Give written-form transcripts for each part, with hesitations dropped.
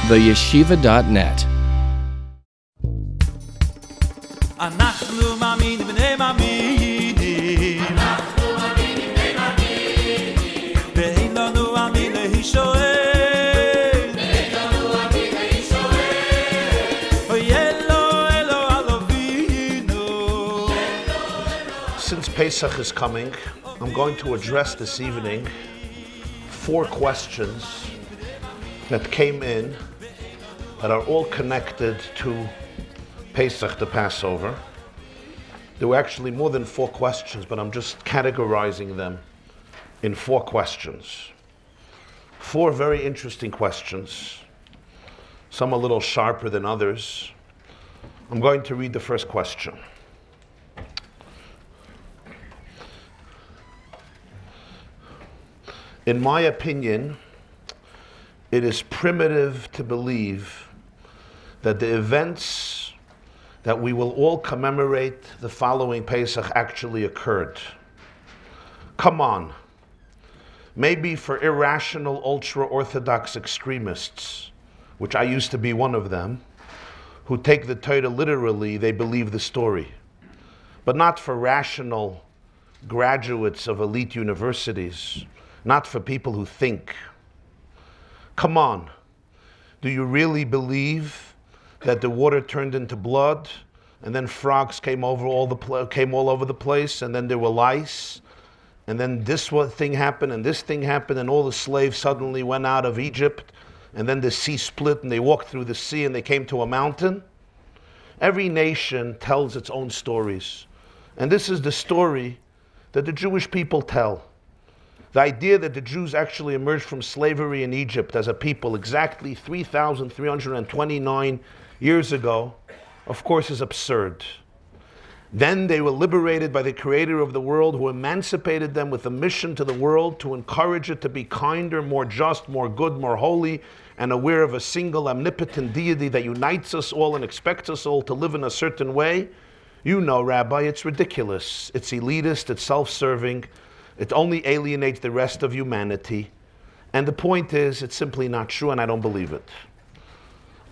theyeshiva.net. אנחנו מאמינים בני מאמינים ואין לנו עמי להישואל אוי אלו אלוהינו. Since Pesach is coming, I'm going to address this evening 4 questions that came in that are all connected to Pesach, the Passover. There were actually more than 4 questions, but I'm just categorizing them in 4 questions. 4 very interesting questions, some a little sharper than others. I'm going to read the first question. In my opinion, it is primitive to believe that the events that we will all commemorate the following Pesach actually occurred. Come on. Maybe for irrational, ultra-Orthodox extremists, which I used to be one of them, who take the Torah literally, they believe the story. But not for rational graduates of elite universities, not for people who think. Come on. Do you really believe that the water turned into blood, and then frogs came all over the place, and then there were lice, and then this thing happened, and this thing happened, and all the slaves suddenly went out of Egypt, and then the sea split, and they walked through the sea, and they came to a mountain? Every nation tells its own stories, and this is the story that the Jewish people tell. The idea that the Jews actually emerged from slavery in Egypt as a people exactly 3,329 years ago, of course, is absurd. Then they were liberated by the Creator of the world, who emancipated them with a mission to the world to encourage it to be kinder, more just, more good, more holy, and aware of a single omnipotent deity that unites us all and expects us all to live in a certain way. You know, Rabbi, it's ridiculous. It's elitist, it's self-serving. It only alienates the rest of humanity. And the point is, it's simply not true, and I don't believe it.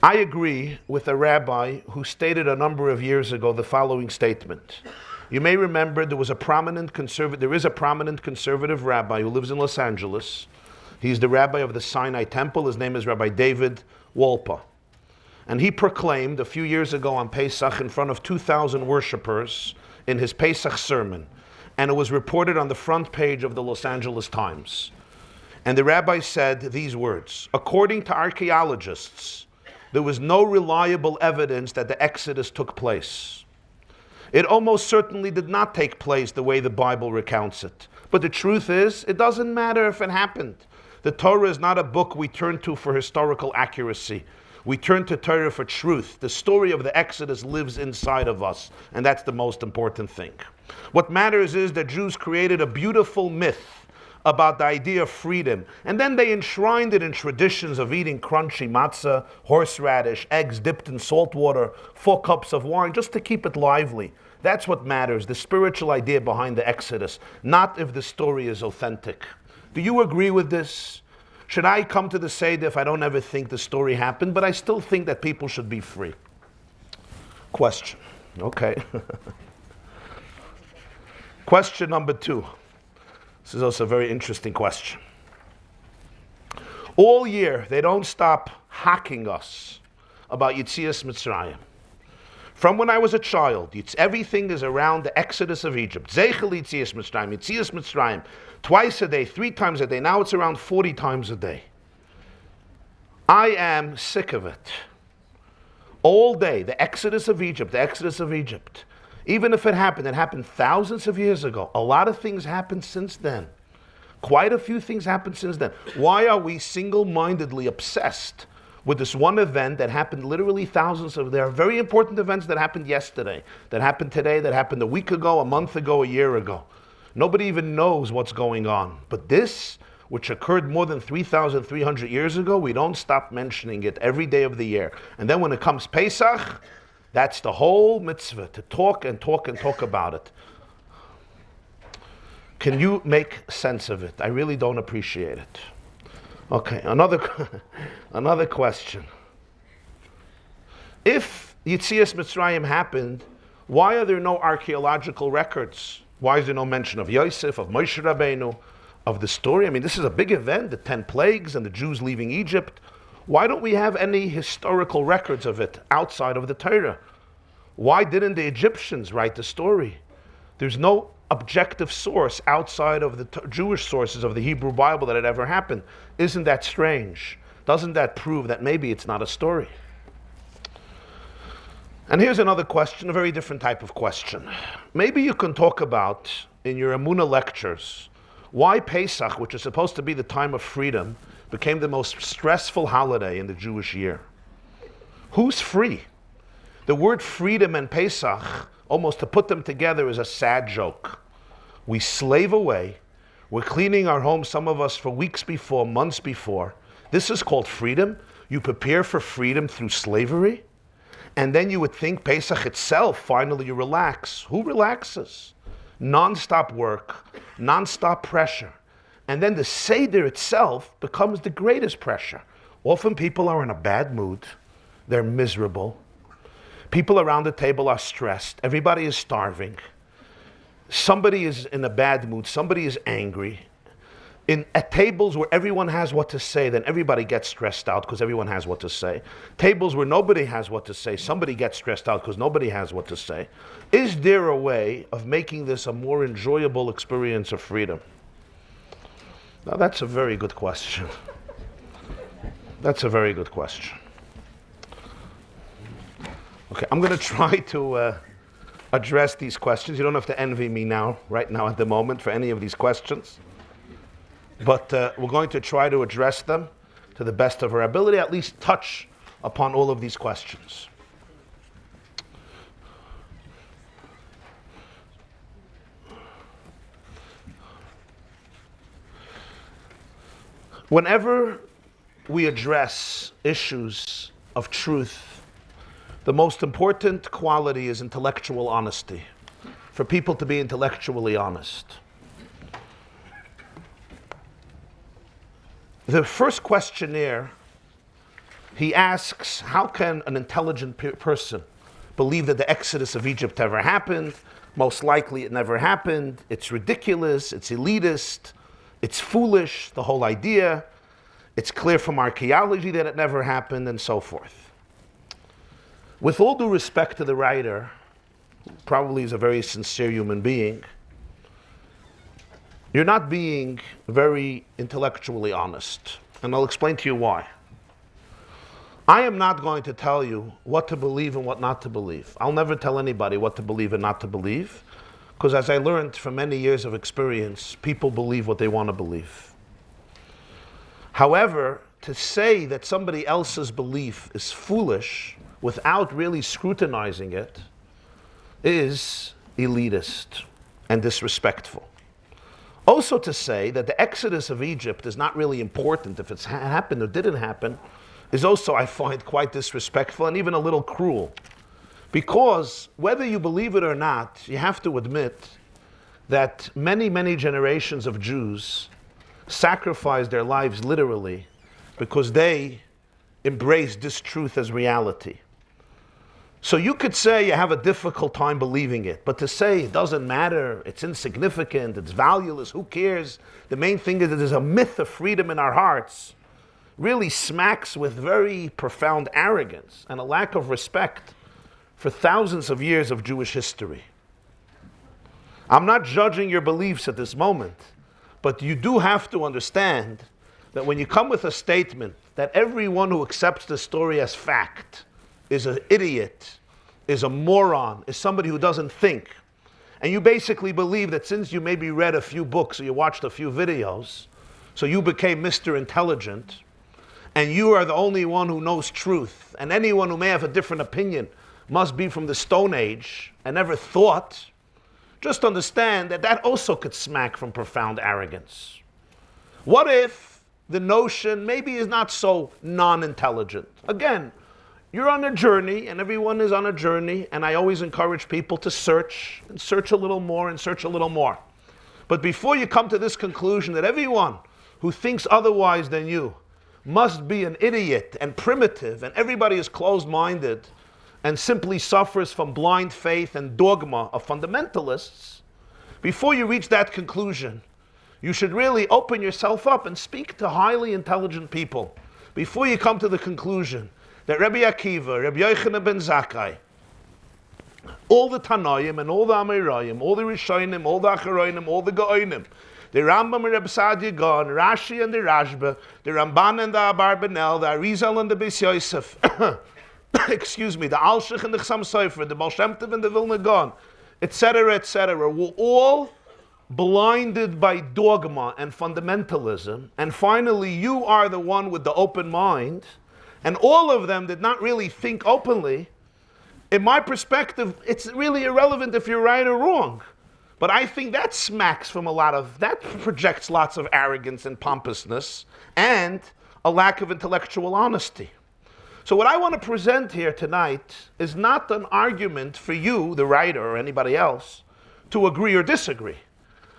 I agree with a rabbi who stated a number of years ago the following statement. You may remember there is a prominent conservative rabbi who lives in Los Angeles. He's the rabbi of the Sinai Temple. His name is Rabbi David Wolpa. And he proclaimed a few years ago on Pesach in front of 2,000 worshipers in his Pesach sermon. And it was reported on the front page of the Los Angeles Times. And the rabbi said these words: according to archaeologists, there was no reliable evidence that the Exodus took place. It almost certainly did not take place the way the Bible recounts it. But the truth is, it doesn't matter if it happened. The Torah is not a book we turn to for historical accuracy. We turn to Torah for truth. The story of the Exodus lives inside of us, and that's the most important thing. What matters is that Jews created a beautiful myth about the idea of freedom, and then they enshrined it in traditions of eating crunchy matzah, horseradish, eggs dipped in salt water, 4 cups of wine, just to keep it lively. That's what matters, the spiritual idea behind the Exodus, not if the story is authentic. Do you agree with this? Should I come to the Seder if I don't ever think the story happened, but I still think that people should be free? Question. Okay. Question number 2. This is also a very interesting question. All year, they don't stop hacking us about Yetzias Mitzrayim. From when I was a child, everything is around the Exodus of Egypt. Zeichel Yetzias Mitzrayim, twice a day, 3 times a day. Now it's around 40 times a day. I am sick of it. All day, the Exodus of Egypt. Even if it happened thousands of years ago. A lot of things happened since then. Quite a few things happened since then. Why are we single-mindedly obsessed with this one event that happened literally there are very important events that happened yesterday, that happened today, that happened a week ago, a month ago, a year ago. Nobody even knows what's going on. But this, which occurred more than 3,300 years ago, we don't stop mentioning it every day of the year. And then when it comes Pesach, that's the whole mitzvah, to talk and talk and talk about it. Can you make sense of it? I really don't appreciate it. Okay, another question. If Yetzias Mitzrayim happened, why are there no archaeological records? Why is there no mention of Yosef, of Moshe Rabbeinu, of the story? I mean, this is a big event, the 10 plagues and the Jews leaving Egypt. Why don't we have any historical records of it outside of the Torah? Why didn't the Egyptians write the story? There's no objective source outside of the Jewish sources of the Hebrew Bible that it ever happened. Isn't that strange? Doesn't that prove that maybe it's not a story? And here's another question, a very different type of question. Maybe you can talk about, in your Emunah lectures, why Pesach, which is supposed to be the time of freedom, became the most stressful holiday in the Jewish year. Who's free? The word freedom and Pesach, almost to put them together, is a sad joke. We slave away. We're cleaning our homes, some of us, for weeks before, months before. This is called freedom? You prepare for freedom through slavery? And then you would think Pesach itself, finally you relax. Who relaxes? Non-stop work, non-stop pressure. And then the Seder itself becomes the greatest pressure. Often people are in a bad mood. They're miserable. People around the table are stressed. Everybody is starving. Somebody is in a bad mood. Somebody is angry. At tables where everyone has what to say, then everybody gets stressed out because everyone has what to say. Tables where nobody has what to say, somebody gets stressed out because nobody has what to say. Is there a way of making this a more enjoyable experience of freedom? Now that's a very good question. That's a very good question. Okay, I'm going to try to address these questions. You don't have to envy me now, right now at the moment, for any of these questions. But we're going to try to address them to the best of our ability, at least touch upon all of these questions. Whenever we address issues of truth, the most important quality is intellectual honesty, for people to be intellectually honest. The first questionnaire, he asks, how can an intelligent person believe that the exodus of Egypt ever happened? Most likely it never happened. It's ridiculous, it's elitist, it's foolish, the whole idea. It's clear from archaeology that it never happened, and so forth. With all due respect to the writer, who probably is a very sincere human being, you're not being very intellectually honest. And I'll explain to you why. I am not going to tell you what to believe and what not to believe. I'll never tell anybody what to believe and not to believe, because as I learned from many years of experience, people believe what they want to believe. However, to say that somebody else's belief is foolish without really scrutinizing it is elitist and disrespectful. Also to say that the exodus of Egypt is not really important if it's happened or didn't happen is also, I find, quite disrespectful and even a little cruel. Because whether you believe it or not, you have to admit that many, many generations of Jews sacrificed their lives literally because they embraced this truth as reality. So you could say you have a difficult time believing it, but to say it doesn't matter, it's insignificant, it's valueless, who cares? The main thing is that there's a myth of freedom in our hearts really smacks with very profound arrogance and a lack of respect for thousands of years of Jewish history. I'm not judging your beliefs at this moment, but you do have to understand that when you come with a statement that everyone who accepts the story as fact is an idiot, is a moron, is somebody who doesn't think, and you basically believe that since you maybe read a few books or you watched a few videos, so you became Mr. Intelligent, and you are the only one who knows truth, and anyone who may have a different opinion must be from the Stone Age and never thought, just understand that that also could smack from profound arrogance. What if the notion maybe is not so non-intelligent? Again, you're on a journey, and everyone is on a journey, and I always encourage people to search, and search a little more, and search a little more. But before you come to this conclusion that everyone who thinks otherwise than you must be an idiot and primitive, and everybody is closed-minded, and simply suffers from blind faith and dogma of fundamentalists, before you reach that conclusion, you should really open yourself up and speak to highly intelligent people before you come to the conclusion that Rabbi Akiva, Rabbi Yochanan ben Zakkai, all the Tanoim and all the Amirayim, all the Rishonim, all the Acharonim, all the Gaonim, the Rambam and Reb Sadia Gaon, Rashi and the Rashba, the Ramban and the Abarbanel, the Arizal and the Beis Yosef, excuse me, the Alshich and the Chassam Sofer, the Baal Shem Tov and the Vilna Gaon, etc., were all blinded by dogma and fundamentalism, and finally you are the one with the open mind, and all of them did not really think openly. In my perspective, it's really irrelevant if you're right or wrong. But I think that that projects lots of arrogance and pompousness and a lack of intellectual honesty. So what I want to present here tonight is not an argument for you, the writer, or anybody else, to agree or disagree.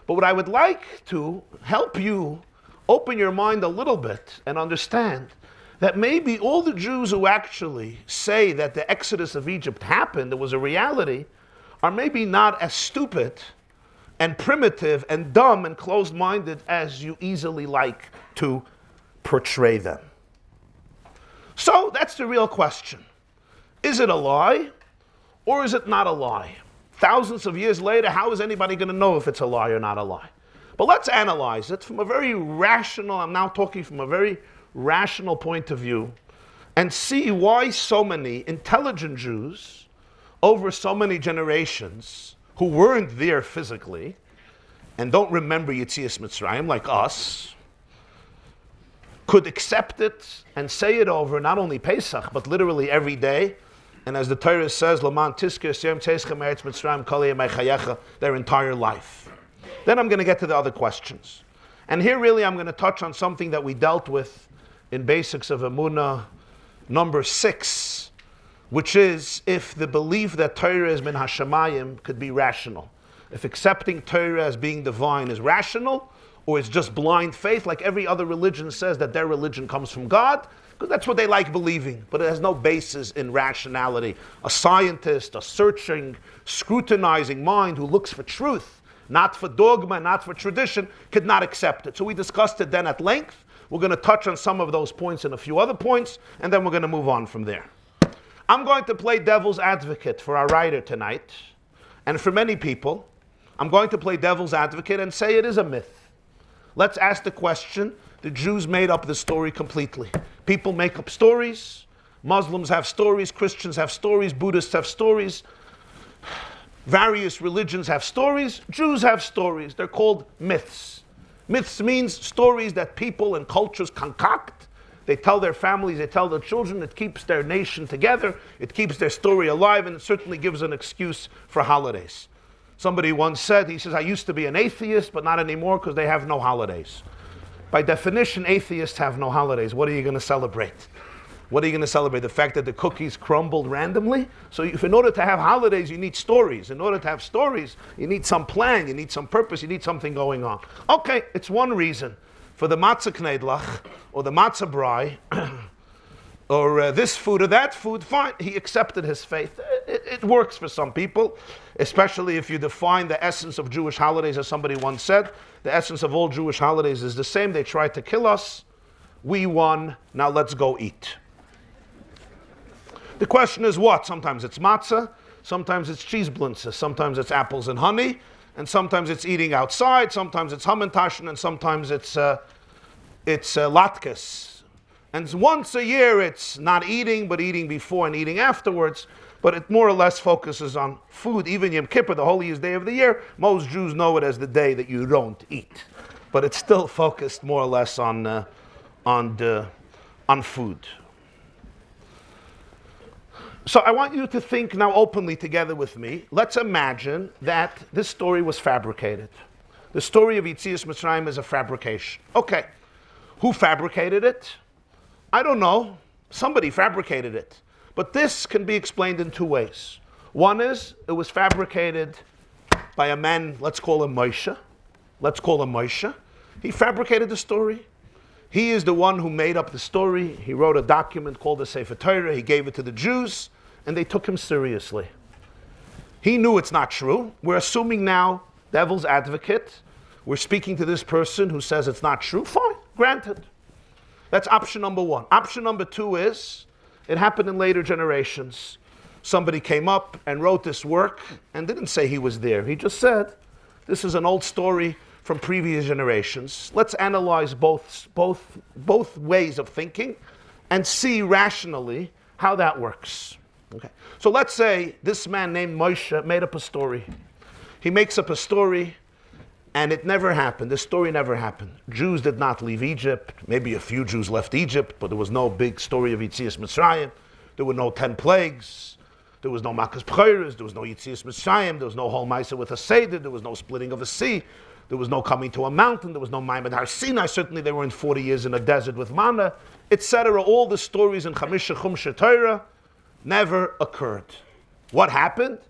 But what I would like to help you open your mind a little bit and understand that maybe all the Jews who actually say that the exodus of Egypt happened, it was a reality, are maybe not as stupid and primitive and dumb and closed-minded as you easily like to portray them. So that's the real question. Is it a lie or is it not a lie? Thousands of years later, how is anybody going to know if it's a lie or not a lie? But let's analyze it from a very rational, I'm now talking from a very rational point of view, and see why so many intelligent Jews over so many generations who weren't there physically and don't remember Yetzias Mitzrayim like us could accept it and say it over not only Pesach but literally every day, and as the Torah says, Laman Tizkir Siyam Tzeichem Eretz Mitzrayim Kol Yemei Chayecha, their entire life. Then I'm going to get to the other questions. And here really I'm going to touch on something that we dealt with in Basics of Emunah, number 6, which is if the belief that Torah is min hashamayim could be rational. If accepting Torah as being divine is rational, or it's just blind faith, like every other religion says that their religion comes from God, because that's what they like believing, but it has no basis in rationality. A scientist, a searching, scrutinizing mind who looks for truth, not for dogma, not for tradition, could not accept it. So we discussed it then at length. We're going to touch on some of those points and a few other points, and then we're going to move on from there. I'm going to play devil's advocate for our writer tonight, and for many people, I'm going to play devil's advocate and say it is a myth. Let's ask the question, the Jews made up the story completely. People make up stories, Muslims have stories, Christians have stories, Buddhists have stories, various religions have stories, Jews have stories. They're called myths. Myths means stories that people and cultures concoct. They tell their families, they tell their children. It keeps their nation together. It keeps their story alive, and it certainly gives an excuse for holidays. Somebody once said, he says, I used to be an atheist, but not anymore because they have no holidays. By definition, atheists have no holidays. What are you going to celebrate? What are you going to celebrate? The fact that the cookies crumbled randomly? So if in order to have holidays, you need stories. In order to have stories, you need some plan, you need some purpose, you need something going on. Okay, it's one reason. For the matzah knedlach, or the matzah brai, or this food or that food, fine, he accepted his faith. It works for some people, especially if you define the essence of Jewish holidays, as somebody once said. The essence of all Jewish holidays is the same. They tried to kill us. We won. Now let's go eat. The question is what? Sometimes it's matzah, sometimes it's cheese blintzes, sometimes it's apples and honey, and sometimes it's eating outside, sometimes it's hamantaschen, and sometimes it's latkes. And once a year it's not eating, but eating before and eating afterwards, but it more or less focuses on food. Even Yom Kippur, the holiest day of the year, most Jews know it as the day that you don't eat. But it's still focused more or less on food. So I want you to think now openly together with me. Let's imagine that this story was fabricated. The story of Yetzias Mitzrayim is a fabrication. Okay, who fabricated it? I don't know. Somebody fabricated it. But this can be explained in two ways. One is, it was fabricated by a man, let's call him Moshe. He fabricated the story. He is the one who made up the story. He wrote a document called the Sefer Torah. He gave it to the Jews. and they took him seriously. He knew it's not true. We're assuming now, devil's advocate, we're speaking to this person who says it's not true. Fine, granted. That's option number one. Option number two is, it happened in later generations. Somebody came up and wrote this work and didn't say he was there. He just said, this is an old story from previous generations. Let's analyze both ways of thinking and see rationally how that works. Okay. So let's say this man named Moshe made up a story. He makes up a story and it never happened. This story never happened. Jews did not leave Egypt. Maybe a few Jews left Egypt, but there was no big story of Yetzias Mitzrayim. There were no 10 plagues. There was no Makas B'chayres. There was no Yetzias Mitzrayim. There was no whole Maisa with a Seder. There was no splitting of a sea. There was no coming to a mountain. There was no Ma'amad Har Sinai. Certainly they were in 40 years in a desert with manna, etc. All the stories in Chamisha Chumsha Torah never occurred. What happened?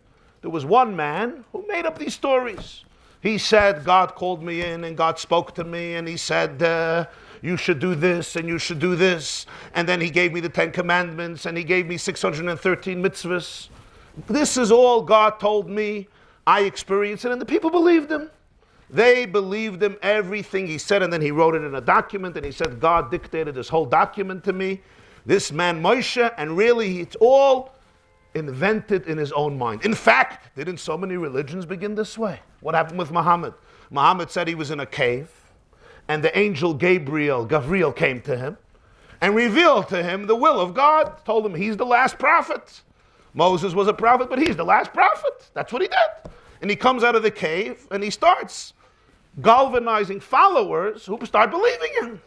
There was one man who made up these stories. He said, God called me in and God spoke to me and he said, you should do this and you should do this. And then he gave me the 10 commandments and he gave me 613 mitzvahs. This is all God told me. I experienced it and the people believed him. They believed him, everything he said, and then he wrote it in a document and he said, God dictated this whole document to me. This man Moshe, and really it's all invented in his own mind. In fact, didn't so many religions begin this way? What happened with Muhammad? Muhammad said he was in a cave, and the angel Gabriel came to him, and revealed to him the will of God, told him he's the last prophet. Moses was a prophet, but he's the last prophet. That's what he did. And he comes out of the cave, and he starts galvanizing followers who start believing him.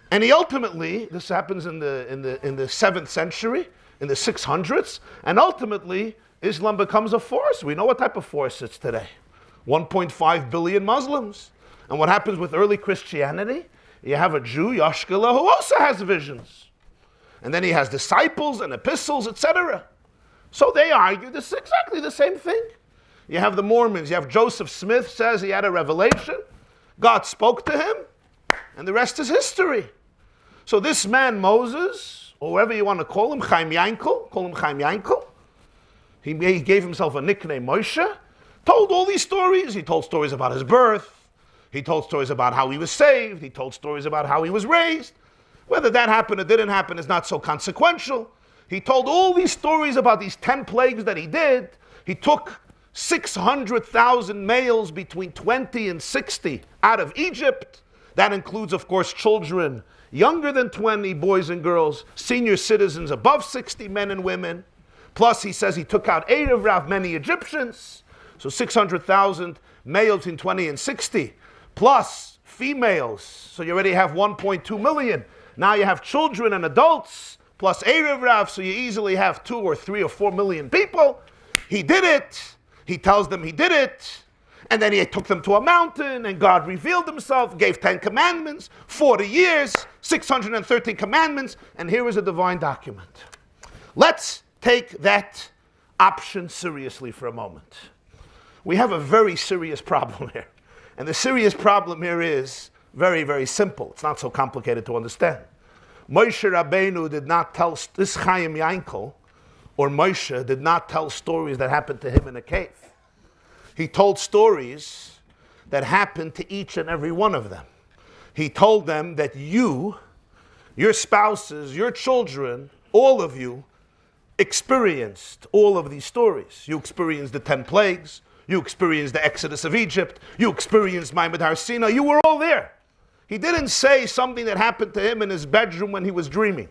And he ultimately, this happens in the 7th century, in the 600s, and ultimately Islam becomes a force. We know what type of force it's today. 1.5 billion Muslims. And what happens with early Christianity? You have a Jew, Yashkala, who also has visions. And then he has disciples and epistles, etc. So they argue this is exactly the same thing. You have the Mormons, you have Joseph Smith says he had a revelation. God spoke to him, and the rest is history. So this man, Moses, or whoever you want to call him, Chaim Yankel, he gave himself a nickname, Moshe, told all these stories. He told stories about his birth. He told stories about how he was saved. He told stories about how he was raised. Whether that happened or didn't happen is not so consequential. He told all these stories about these 10 plagues that he did. He took 600,000 males between 20 and 60 out of Egypt. That includes, of course, children younger than 20, boys and girls, senior citizens above 60, men and women. Plus, he says he took out Erev, many Egyptians. So 600,000 males between 20 and 60, plus females. So you already have 1.2 million. Now you have children and adults, plus Erev, so you easily have 2 or 3 or 4 million people. He did it. He tells them he did it. And then he took them to a mountain, and God revealed himself, gave 10 commandments, 40 years, 613 commandments, and here is a divine document. Let's take that option seriously for a moment. We have a very serious problem here. And the serious problem here is very, very simple. It's not so complicated to understand. Moshe Rabbeinu did not tell, this Chaim Yankel, or Moshe, did not tell stories that happened to him in a cave. He told stories that happened to each and every one of them. He told them that you, your spouses, your children, all of you, experienced all of these stories. You experienced the 10 plagues. You experienced the Exodus of Egypt. You experienced Ma'amad Har Sinai. You were all there. He didn't say something that happened to him in his bedroom when he was dreaming.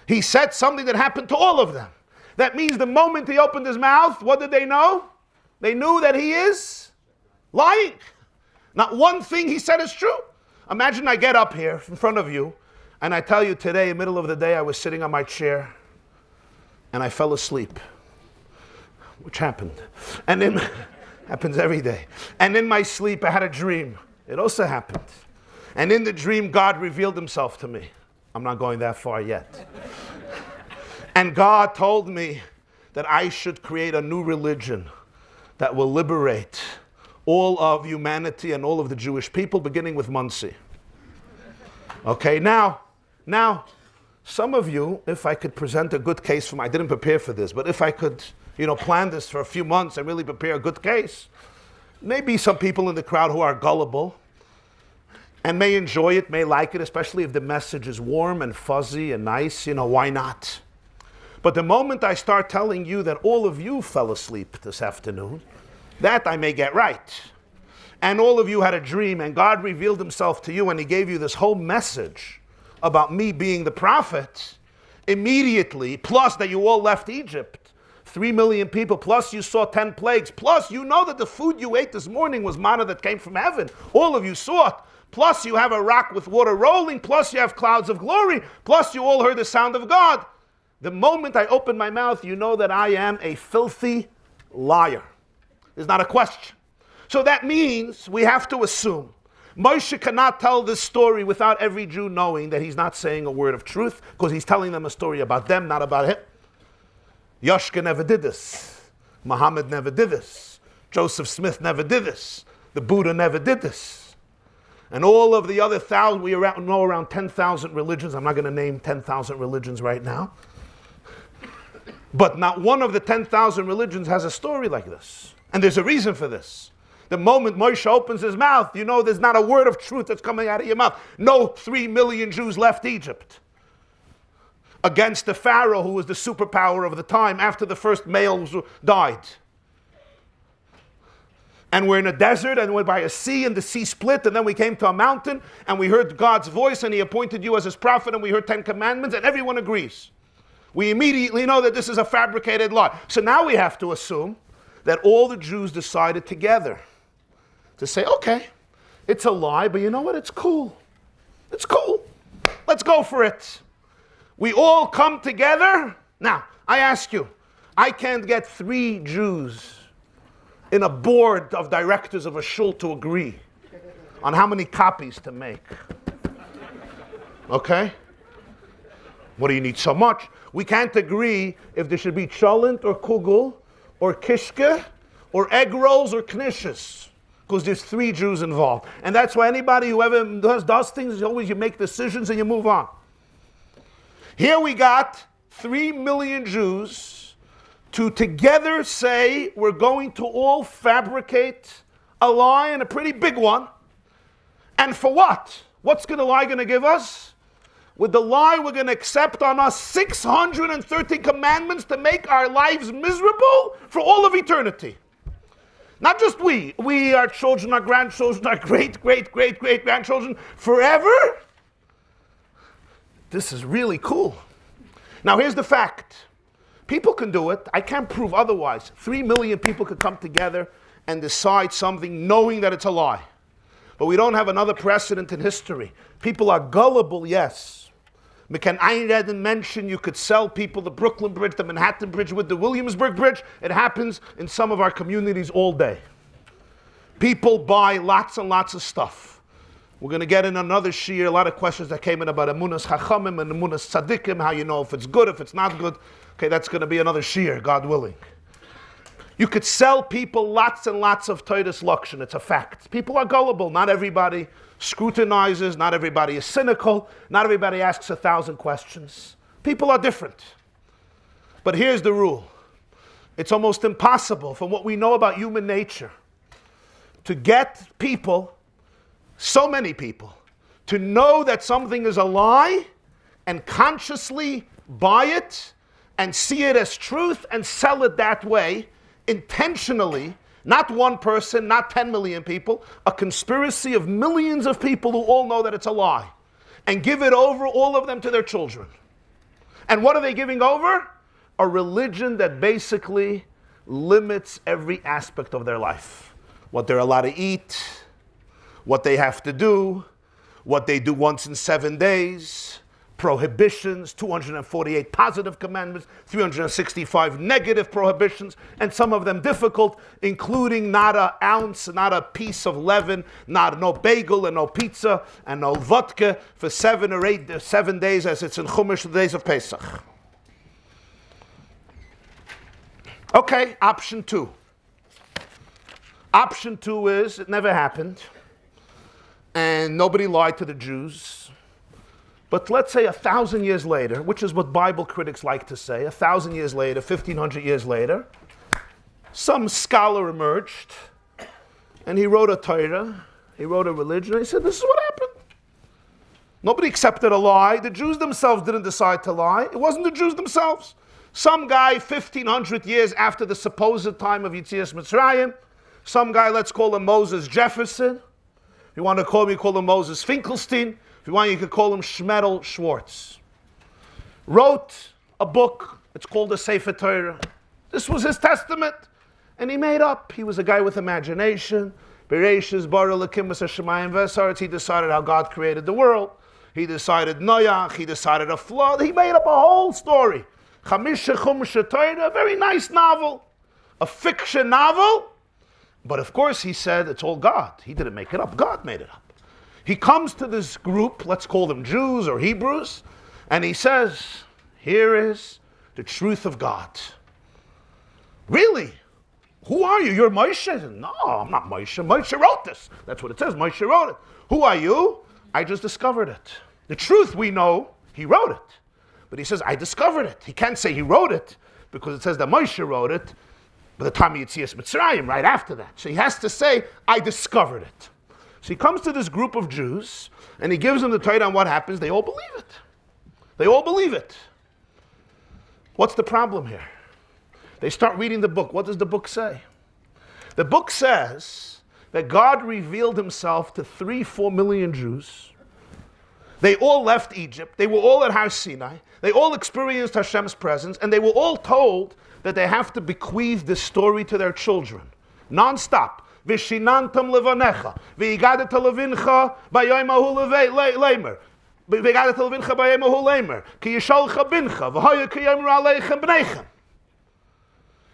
He said something that happened to all of them. That means the moment he opened his mouth, what did they know? They knew that he is lying. Not one thing he said is true. Imagine I get up here in front of you and I tell you today, in the middle of the day, I was sitting on my chair and I fell asleep, which happened. And then, happens every day. And in my sleep, I had a dream. It also happened. And in the dream, God revealed himself to me. I'm not going that far yet. And God told me that I should create a new religion that will liberate all of humanity and all of the Jewish people, beginning with Muncie. Okay, now, some of you, if I could present a good case I didn't prepare for this, but if I could, plan this for a few months and really prepare a good case, maybe some people in the crowd who are gullible and may enjoy it, may like it, especially if the message is warm and fuzzy and nice, why not? But the moment I start telling you that all of you fell asleep this afternoon, that I may get right. And all of you had a dream and God revealed himself to you and he gave you this whole message about me being the prophet immediately, plus that you all left Egypt, 3 million people, plus you saw 10 plagues, plus you know that the food you ate this morning was manna that came from heaven. All of you saw it. Plus you have a rock with water rolling, plus you have clouds of glory, plus you all heard the sound of God. The moment I open my mouth, you know that I am a filthy liar. There's not a question. So that means we have to assume Moshe cannot tell this story without every Jew knowing that he's not saying a word of truth, because he's telling them a story about them, not about him. Yoshka never did this. Muhammad never did this. Joseph Smith never did this. The Buddha never did this. And all of the other we know around 10,000 religions. I'm not going to name 10,000 religions right now. But not one of the 10,000 religions has a story like this. And there's a reason for this. The moment Moshe opens his mouth, you know there's not a word of truth that's coming out of your mouth. No 3 million Jews left Egypt against the Pharaoh, who was the superpower of the time after the first males died. And we're in a desert, and we're by a sea, and the sea split, and then we came to a mountain, and we heard God's voice, and he appointed you as his prophet, and we heard 10 commandments, and everyone agrees. We immediately know that this is a fabricated lie. So now we have to assume that all the Jews decided together to say, okay, it's a lie, but you know what? It's cool. It's cool. Let's go for it. We all come together. Now, I ask you, I can't get 3 Jews in a board of directors of a shul to agree on how many copies to make. Okay? What do you need so much? We can't agree if there should be cholent or kugel or kishke or egg rolls or knishes, because there's 3 Jews involved. And that's why anybody who ever does things is always you make decisions and you move on. Here we got 3 million Jews to together say we're going to all fabricate a lie, and a pretty big one. And for what? What's the lie going to give us? With the lie, we're going to accept on us 630 commandments to make our lives miserable for all of eternity. Not just we, our children, our grandchildren, our great-great-great-great-grandchildren, forever. This is really cool. Now here's the fact. People can do it. I can't prove otherwise. 3 million people could come together and decide something knowing that it's a lie. But we don't have another precedent in history. People are gullible, yes. McCann Einreden mentioned you could sell people the Brooklyn Bridge, the Manhattan Bridge with the Williamsburg Bridge. It happens in some of our communities all day. People buy lots and lots of stuff. We're going to get in another shiur, a lot of questions that came in about Emunah's Chachamim and Emunah's Tzaddikim, how you know if it's good, if it's not good. Okay, that's going to be another shiur, God willing. You could sell people lots and lots of Todas Lakshan. It's a fact. People are gullible. Not everybody scrutinizes. Not everybody is cynical. Not everybody asks 1,000 questions. People are different. But here's the rule. It's almost impossible, from what we know about human nature, to get people, so many people, to know that something is a lie and consciously buy it and see it as truth and sell it that way, intentionally, not one person, not 10 million people, a conspiracy of millions of people who all know that it's a lie, and give it over, all of them, to their children. And what are they giving over? A religion that basically limits every aspect of their life. What they're allowed to eat, what they have to do, what they do once in 7 days, prohibitions, 248 positive commandments, 365 negative prohibitions, and some of them difficult, including not an ounce, not a piece of leaven, no bagel and no pizza and no vodka for 7 days, as it's in Chumash, the days of Pesach. Okay, option 2. Option 2 is it never happened, and nobody lied to the Jews. But let's say 1,000 years later, which is what Bible critics like to say, 1,000 years later, 1,500 years later, some scholar emerged, and he wrote a Torah, he wrote a religion, and he said, this is what happened. Nobody accepted a lie. The Jews themselves didn't decide to lie. It wasn't the Jews themselves. Some guy 1,500 years after the supposed time of Yetzias Mitzrayim, some guy, let's call him Moses Jefferson. If you want to call him, you call him Moses Finkelstein. If you want, you could call him Shmedel Schwartz. Wrote a book, it's called the Sefer Torah. This was his testament. And he made up. He was a guy with imagination. Bereshis bara Elokim hashamayim v'haaretz. He decided how God created the world. He decided Noach. He decided a flood. He made up a whole story. Chamisha Chumash Torah, a very nice novel. A fiction novel. But of course he said it's all God. He didn't make it up. God made it up. He comes to this group, let's call them Jews or Hebrews, and he says, here is the truth of God. Really? Who are you? You're Moshe? No, I'm not Moshe. Moshe wrote this. That's what it says. Moshe wrote it. Who are you? I just discovered it. The truth we know, he wrote it. But he says, I discovered it. He can't say he wrote it because it says that Moshe wrote it by the time of Yetzias Mitzrayim, right after that. So he has to say, I discovered it. So he comes to this group of Jews and he gives them the Torah on what happens. They all believe it. They all believe it. What's the problem here? They start reading the book. What does the book say? The book says that God revealed himself to 3-4 million Jews. They all left Egypt. They were all at Har Sinai. They all experienced Hashem's presence, and they were all told that they have to bequeath this story to their children, non-stop. Vishinantam levanecha, v'yigadet levincha b'yom ahu leimer, v'yigadet levincha b'yom ahu leimer, ki yisholcha bincha, v'hoya ki yomer aleichem b'neichem.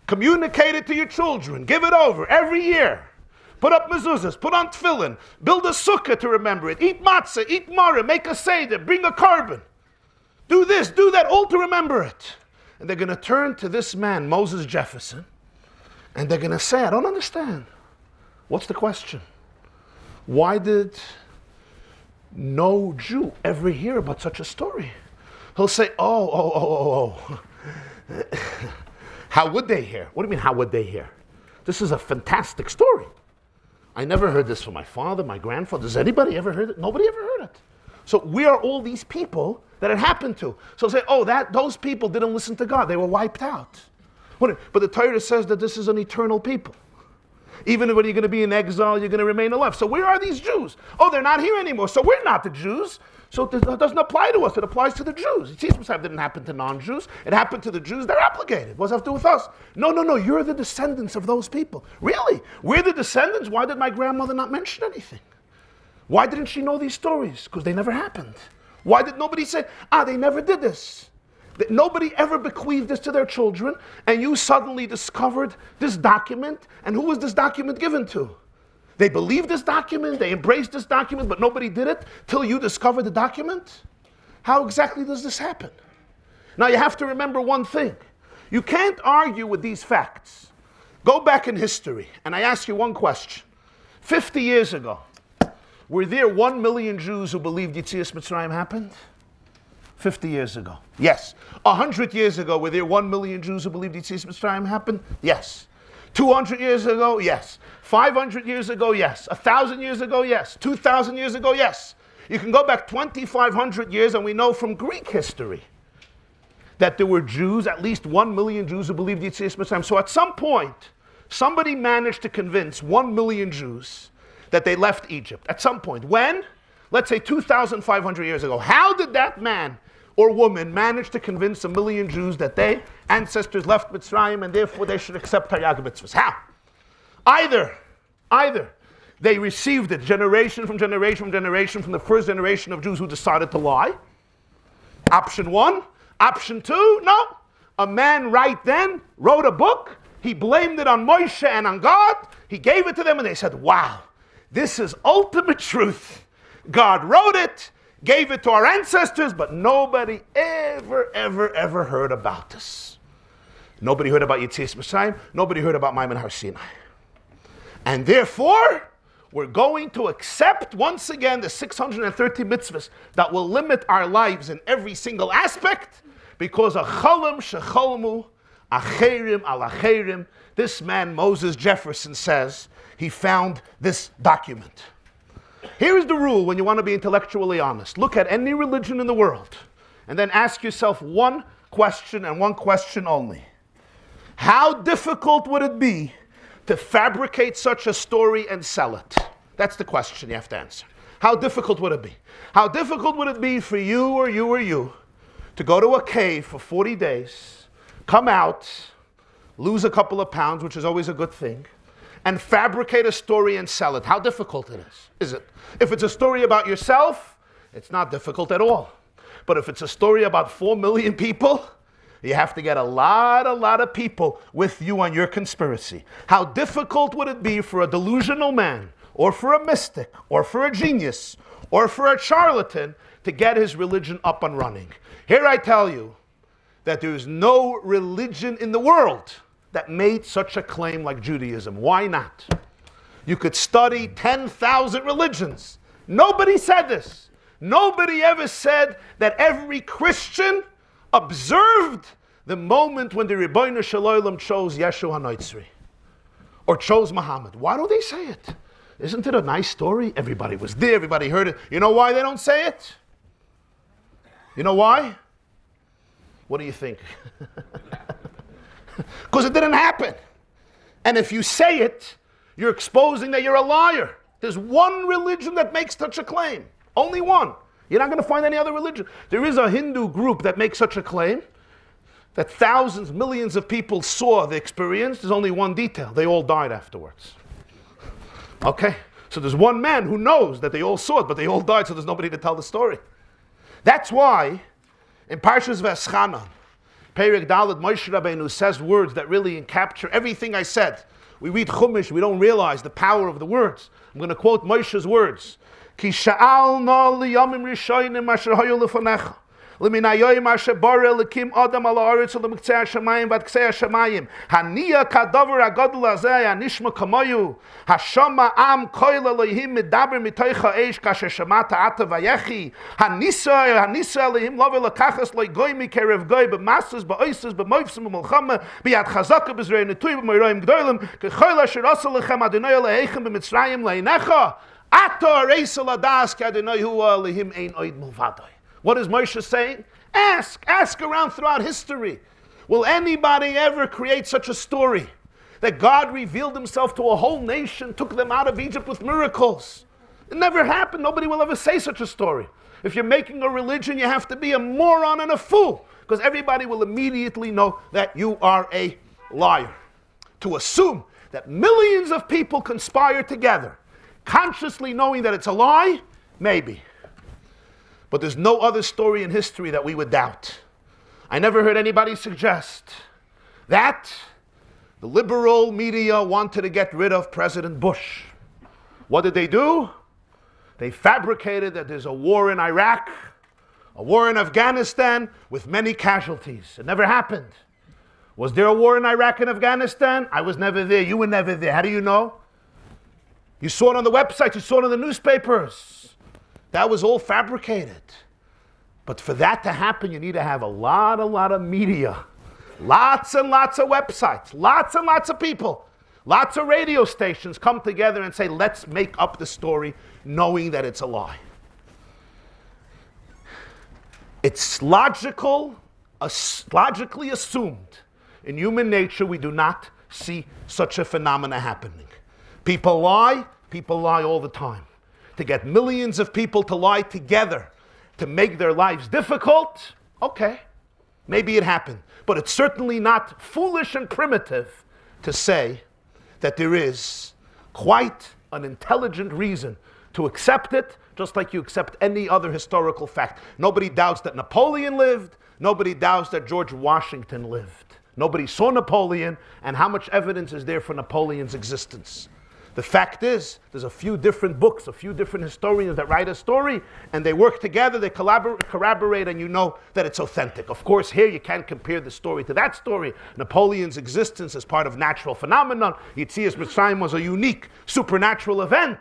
Communicate it to your children. Give it over every year. Put up mezuzahs, put on tefillin, build a sukkah to remember it, eat matzah, eat mareh, make a seder, bring a carbon. Do this, do that, all to remember it. And they're going to turn to this man, Moses Jefferson, and they're going to say, I don't understand. What's the question? Why did no Jew ever hear about such a story? He'll say, oh. How would they hear? What do you mean, how would they hear? This is a fantastic story. I never heard this from my father, my grandfather. Does anybody ever heard it? Nobody ever heard it. So we are all these people that it happened to. So say, those people didn't listen to God. They were wiped out. But the Torah says that this is an eternal people. Even when you're going to be in exile, you're going to remain alive. So where are these Jews? They're not here anymore. So we're not the Jews. So it doesn't apply to us. It applies to the Jews. It didn't happen to non-Jews. It happened to the Jews. They're obligated. What does that have to do with us? No. You're the descendants of those people. Really? We're the descendants? Why did my grandmother not mention anything? Why didn't she know these stories? Because they never happened. Why did nobody say, they never did this? That nobody ever bequeathed this to their children, and you suddenly discovered this document, and who was this document given to? They believed this document, they embraced this document, but nobody did it till you discovered the document? How exactly does this happen? Now you have to remember one thing. You can't argue with these facts. Go back in history, and I ask you one question. 50 years ago, were there 1 million Jews who believed Yetzias Mitzrayim happened? 50 years ago. Yes. 100 years ago, were there 1 million Jews who believed Yetzias Mitzrayim happened? Yes. 200 years ago? Yes. 500 years ago? Yes. 1,000 years ago? Yes. 2,000 years ago? Yes. You can go back 2,500 years, and we know from Greek history that there were Jews, at least 1 million Jews who believed Yetzias Mitzrayim. So at some point, somebody managed to convince 1 million Jews that they left Egypt. At some point. When? Let's say 2,500 years ago. How did that man or woman manage to convince 1 million Jews that their ancestors left Mitzrayim and therefore they should accept Taryag mitzvahs? How? Either they received it generation from generation from generation from the first generation of Jews who decided to lie. Option 1. Option 2, no. A man right then wrote a book. He blamed it on Moshe and on God. He gave it to them and they said, wow, this is ultimate truth. God wrote it, gave it to our ancestors, but nobody ever heard about this. Nobody heard about Yetzias Mitzrayim. Nobody heard about Maimon Har Sinai. And therefore, we're going to accept once again the 630 mitzvahs that will limit our lives in every single aspect, because a cholam shecholmu acherim al acherim. This man, Moses Jefferson, says he found this document. Here is the rule when you want to be intellectually honest. Look at any religion in the world and then ask yourself one question and one question only. How difficult would it be to fabricate such a story and sell it? That's the question you have to answer. How difficult would it be? How difficult would it be for you or you or you to go to a cave for 40 days, come out, lose a couple of pounds, which is always a good thing, and fabricate a story and sell it? How difficult it is it? If it's a story about yourself, it's not difficult at all. But if it's a story about 4 million people, you have to get a lot of people with you on your conspiracy. How difficult would it be for a delusional man, or for a mystic, or for a genius, or for a charlatan to get his religion up and running? Here I tell you that there is no religion in the world that made such a claim like Judaism. Why not? You could study 10,000 religions. Nobody said this. Nobody ever said that every Christian observed the moment when the Ribbono Shel Olam chose Yeshua HaNotzri or chose Muhammad. Why don't they say it? Isn't it a nice story? Everybody was there, everybody heard it. You know why they don't say it? You know why? What do you think? Because it didn't happen. And if you say it, you're exposing that you're a liar. There's one religion that makes such a claim. Only one. You're not going to find any other religion. There is a Hindu group that makes such a claim, that thousands, millions of people saw the experience. There's only one detail. They all died afterwards. Okay? So there's one man who knows that they all saw it, but they all died, so there's nobody to tell the story. That's why in Parshas V'Eschanan, Perek Dalet, Moshe Rabbeinu says words that really capture everything I said. We read Chumash, we don't realize the power of the words. I'm going to quote Moshe's words. Ki sha'alna liyamim rishonim asher hayu lefanecha. L'minayoyim asher bara lekim adam ala aretz u'lemiktzei hashamayim v'ad ktzei hashamayim. Haniya kadavar hagadol hazeh hanishma kamoyu. Hashama am koil Elohim medaber mitoich ha'esh kasher shamata ata vayechi. Hanisa Elohim love lekachas loigoy mikerev goy b'masas b'oises b'moifsim b'molchama b'yad chazaka b'zrei netui b'moiroim gdolim k'choil asher asa lechem Adonai Elohechem b'mitzrayim leinecha. What is Moshe saying? Ask around throughout history. Will anybody ever create such a story that God revealed himself to a whole nation, took them out of Egypt with miracles? It never happened. Nobody will ever say such a story. If you're making a religion, you have to be a moron and a fool, because everybody will immediately know that you are a liar. To assume that millions of people conspire together, consciously knowing that it's a lie, maybe. But there's no other story in history that we would doubt. I never heard anybody suggest that the liberal media wanted to get rid of President Bush. What did they do? They fabricated that there's a war in Iraq, a war in Afghanistan with many casualties. It never happened. Was there a war in Iraq and Afghanistan? I was never there. You were never there. How do you know? You saw it on the website, you saw it in the newspapers. That was all fabricated. But for that to happen, you need to have a lot of media. Lots and lots of websites, lots and lots of people, lots of radio stations come together and say, let's make up the story, knowing that it's a lie. It's logically assumed. In human nature, we do not see such a phenomena happening. People lie all the time. To get millions of people to lie together, to make their lives difficult, okay, maybe it happened. But it's certainly not foolish and primitive to say that there is quite an intelligent reason to accept it, just like you accept any other historical fact. Nobody doubts that Napoleon lived. Nobody doubts that George Washington lived. Nobody saw Napoleon, and how much evidence is there for Napoleon's existence? The fact is, there's a few different books, a few different historians that write a story, and they work together, they corroborate, and you know that it's authentic. Of course, here you can't compare the story to that story. Napoleon's existence is part of natural phenomenon. Yetzias Mitzrayim was a unique supernatural event.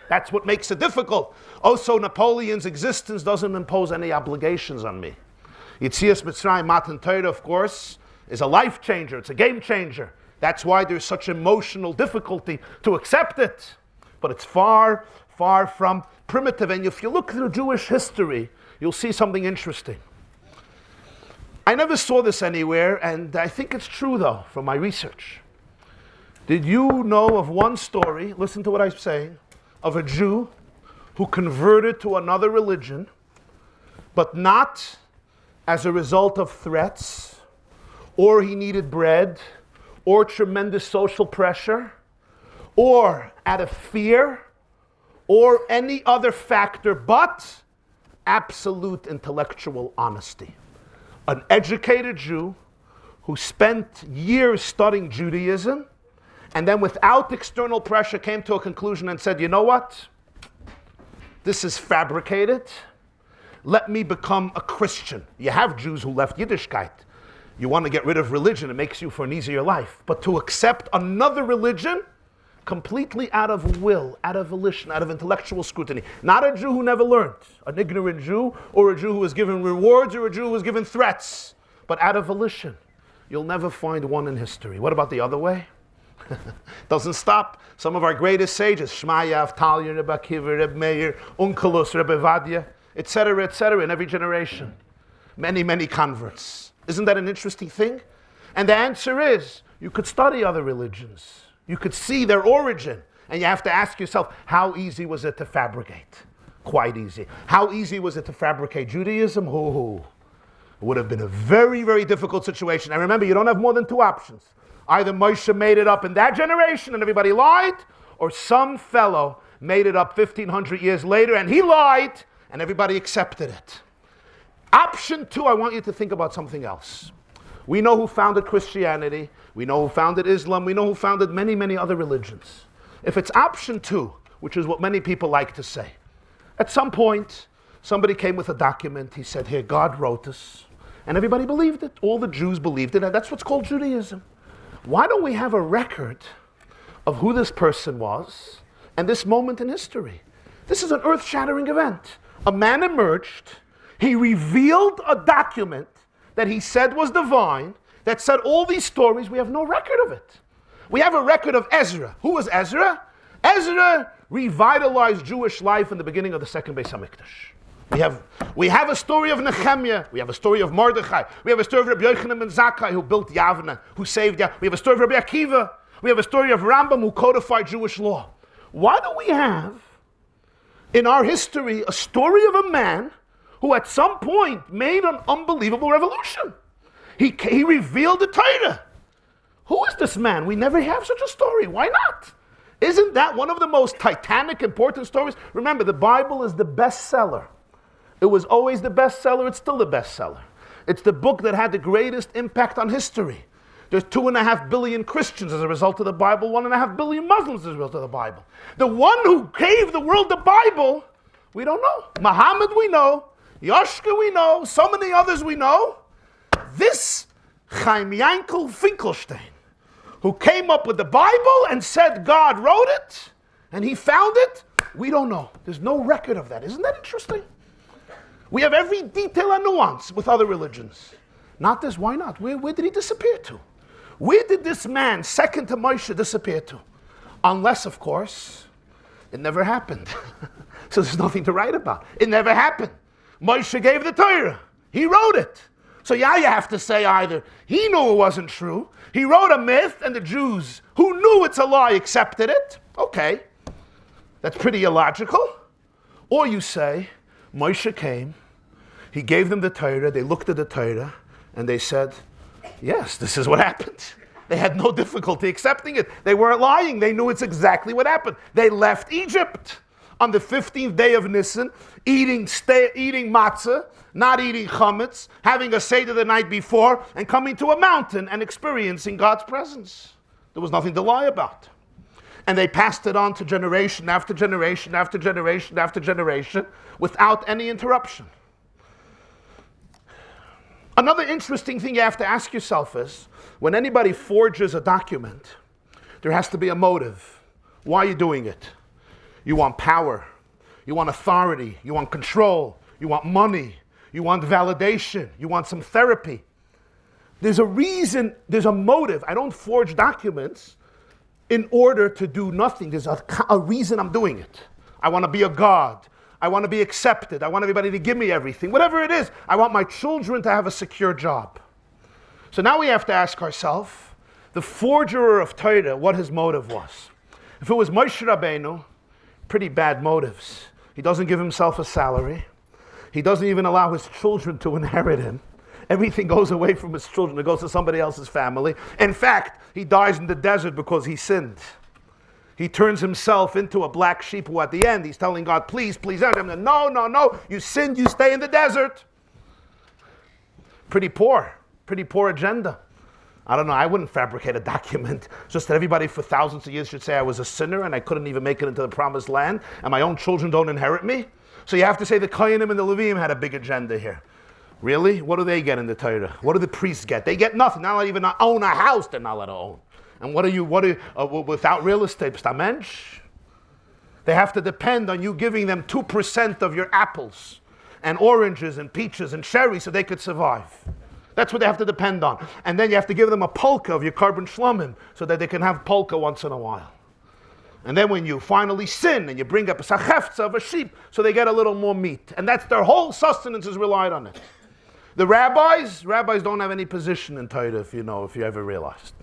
That's what makes it difficult. Also, Napoleon's existence doesn't impose any obligations on me. Yetzias Mitzrayim, Matan Torah, of course, is a life changer. It's a game changer. That's why there's such emotional difficulty to accept it. But it's far, far from primitive. And if you look through Jewish history, you'll see something interesting. I never saw this anywhere, and I think it's true, though, from my research. Did you know of one story, listen to what I'm saying, of a Jew who converted to another religion, but not as a result of threats, or he needed bread, or tremendous social pressure, or out of fear, or any other factor, but absolute intellectual honesty? An educated Jew who spent years studying Judaism, and then without external pressure came to a conclusion and said, you know what? This is fabricated. Let me become a Christian. You have Jews who left Yiddishkeit. You want to get rid of religion, it makes you for an easier life. But to accept another religion, completely out of will, out of volition, out of intellectual scrutiny. Not a Jew who never learned, an ignorant Jew, or a Jew who was given rewards, or a Jew who was given threats, but out of volition. You'll never find one in history. What about the other way? Doesn't stop. Some of our greatest sages, Shmaya, Avtalya, Rebbe Akiva, Rebbe Meir, Onkelos, Rebbe Vadia, etc., in every generation. Many, many converts. Isn't that an interesting thing? And the answer is, you could study other religions. You could see their origin. And you have to ask yourself, how easy was it to fabricate? Quite easy. How easy was it to fabricate Judaism? It would have been a very, very difficult situation. And remember, you don't have more than two options. Either Moshe made it up in that generation and everybody lied, or some fellow made it up 1,500 years later and he lied and everybody accepted it. Option two, I want you to think about something else. We know who founded Christianity, we know who founded Islam, we know who founded many, many other religions. If it's option two, which is what many people like to say, at some point, somebody came with a document, he said, here, God wrote this, and everybody believed it. All the Jews believed it, and that's what's called Judaism. Why don't we have a record of who this person was and this moment in history? This is an earth-shattering event. A man emerged, he revealed a document that he said was divine, that said all these stories. We have no record of it. We have a record of Ezra. Who was Ezra? Ezra revitalized Jewish life in the beginning of the second Beis HaMikdash. We have a story of Nehemiah. We have a story of Mordechai. We have a story of Rabbi Yochanan ben Zakkai, who built Yavne, who saved Yavne. We have a story of Rabbi Akiva. We have a story of Rambam, who codified Jewish law. Why do we have in our history a story of a man who at some point made an unbelievable revolution? He revealed the Torah. Who is this man? We never have such a story. Why not? Isn't that one of the most titanic, important stories? Remember, the Bible is the bestseller. It was always the bestseller. It's still the bestseller. It's the book that had the greatest impact on history. There's 2.5 billion Christians as a result of the Bible, 1.5 billion Muslims as a result of the Bible. The one who gave the world the Bible, we don't know. Muhammad we know, Yoshka we know, so many others we know. This Chaim Yankel Finkelstein, who came up with the Bible and said God wrote it, and he found it, we don't know. There's no record of that. Isn't that interesting? We have every detail and nuance with other religions. Not this, why not? Where did he disappear to? Where did this man, second to Moshe, disappear to? Unless, of course, it never happened. So there's nothing to write about. It never happened. Moshe gave the Torah. He wrote it. So you have to say either he knew it wasn't true, he wrote a myth, and the Jews who knew it's a lie accepted it. Okay, that's pretty illogical. Or you say, Moshe came, he gave them the Torah, they looked at the Torah, and they said, yes, this is what happened. They had no difficulty accepting it. They weren't lying. They knew it's exactly what happened. They left Egypt on the 15th day of Nisan, eating matzah, not eating chametz, having a seder the night before, and coming to a mountain and experiencing God's presence. There was nothing to lie about. And they passed it on to generation after generation after generation after generation without any interruption. Another interesting thing you have to ask yourself is, when anybody forges a document, there has to be a motive. Why are you doing it? You want power. You want authority. You want control. You want money. You want validation. You want some therapy. There's a reason, there's a motive. I don't forge documents in order to do nothing. There's a reason I'm doing it. I want to be a god. I want to be accepted. I want everybody to give me everything. Whatever it is, I want my children to have a secure job. So now we have to ask ourselves, the forger of Torah, what his motive was. If it was Moshe Rabbeinu, pretty bad motives. He doesn't give himself a salary. He doesn't even allow his children to inherit him. Everything goes away from his children. It goes to somebody else's family. In fact, he dies in the desert because he sinned. He turns himself into a black sheep who at the end, he's telling God, please, please, no, you sinned, you stay in the desert. Pretty poor agenda. I don't know, I wouldn't fabricate a document just that everybody for thousands of years should say I was a sinner and I couldn't even make it into the promised land and my own children don't inherit me. So you have to say the Kohanim and the Levim had a big agenda here. Really? What do they get in the Torah? What do the priests get? They get nothing. Not even own a house, they're not allowed to own. And what are you without real estate? Stamensh? They have to depend on you giving them 2% of your apples and oranges and peaches and cherries so they could survive. That's what they have to depend on. And then you have to give them a polka of your carbon shlomim so that they can have polka once in a while. And then when you finally sin and you bring up a sachefza of a sheep so they get a little more meat. And that's their whole sustenance is relied on it. The rabbis don't have any position in Torah, if you ever realized.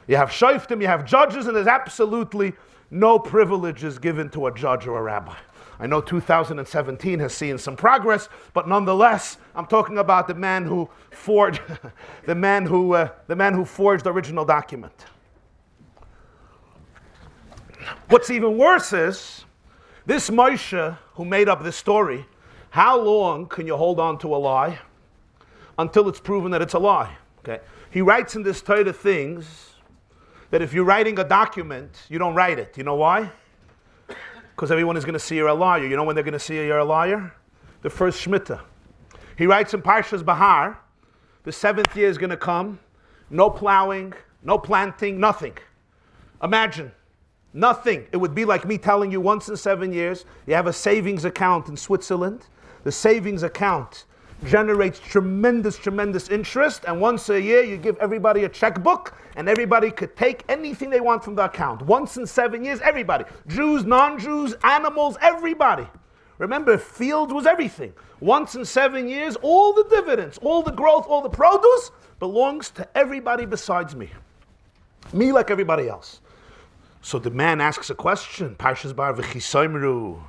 You have shoftim, you have judges, and there's absolutely no privileges given to a judge or a rabbi. I know 2017 has seen some progress, but nonetheless, I'm talking about the man who forged the man who forged the original document. What's even worse is this Moshe who made up this story. How long can you hold on to a lie? Until it's proven that it's a lie. Okay. He writes in this Torah things that if you're writing a document, you don't write it. You know why? Because everyone is going to see you're a liar. You know when they're going to see you're a liar? The first Shemitah. He writes in Parshas Bahar, the 7th year is going to come, no plowing, no planting, nothing. Imagine, nothing. It would be like me telling you once in 7 years, you have a savings account in Switzerland. The savings account generates tremendous interest, and once a year you give everybody a checkbook, and everybody could take anything they want from the account. Once in 7 years, everybody. Jews, non-Jews, animals, everybody. Remember, fields was everything. Once in 7 years, all the dividends, all the growth, all the produce belongs to everybody besides me. Me like everybody else. So the man asks a question. Parshas Bar v'chisoimru.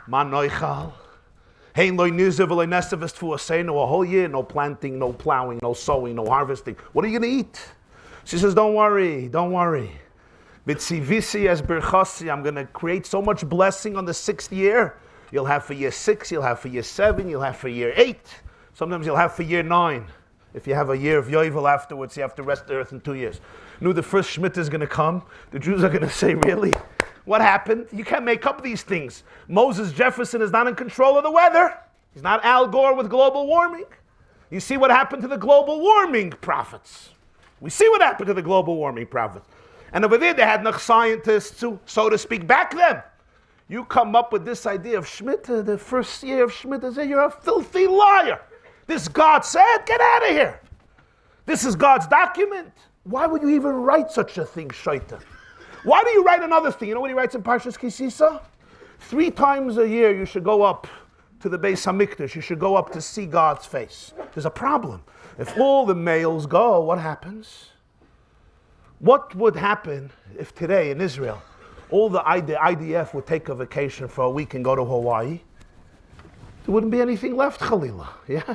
Ma noichal. A whole year, no planting, no plowing, no sowing, no harvesting. What are you going to eat? She says, don't worry. Bitzivisi as birchasi, I'm going to create so much blessing on the 6th year. You'll have for year 6, you'll have for year 7, you'll have for year 8. Sometimes you'll have for year 9. If you have a year of Yovel afterwards, you have to rest the earth in 2 years. The first Shemitah is going to come. The Jews are going to say, really? What happened? You can't make up these things. Moses Jefferson is not in control of the weather. He's not Al Gore with global warming. You see what happened to the global warming prophets. We see what happened to the global warming prophets. And over there, they had enough scientists to, so to speak, back them. You come up with this idea of Shemitah, the first year of Shemitah, say you're a filthy liar. This God said, get out of here. This is God's document. Why would you even write such a thing, shaitan? Why do you write another thing? You know what he writes in Parshas Kisisa? 3 times a year you should go up to the Beis HaMikdash. You should go up to see God's face. There's a problem. If all the males go, what happens? What would happen if today in Israel, all the IDF would take a vacation for a week and go to Hawaii? There wouldn't be anything left, Khalilah. Yeah?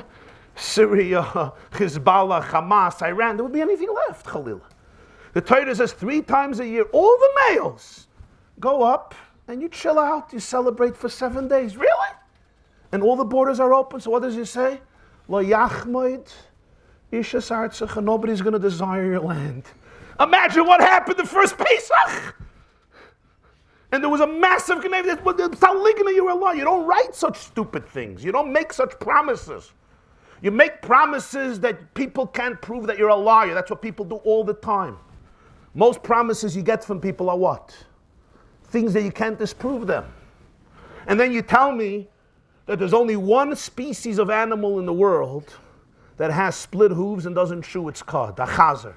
Syria, Hezbollah, Hamas, Iran, there wouldn't be anything left, Khalilah. The Torah says 3 times a year, all the males go up and you chill out, you celebrate for 7 days. Really? And all the borders are open, so what does it say? Lo yachmoid ishas artzecha, nobody's going to desire your land. Imagine what happened the first Pesach. And there was a massive connection. You're a liar. You don't write such stupid things. You don't make such promises. You make promises that people can't prove that you're a liar. That's what people do all the time. Most promises you get from people are what? things that you can't disprove them. And then you tell me that there's only one species of animal in the world that has split hooves and doesn't chew its cud, a chazer.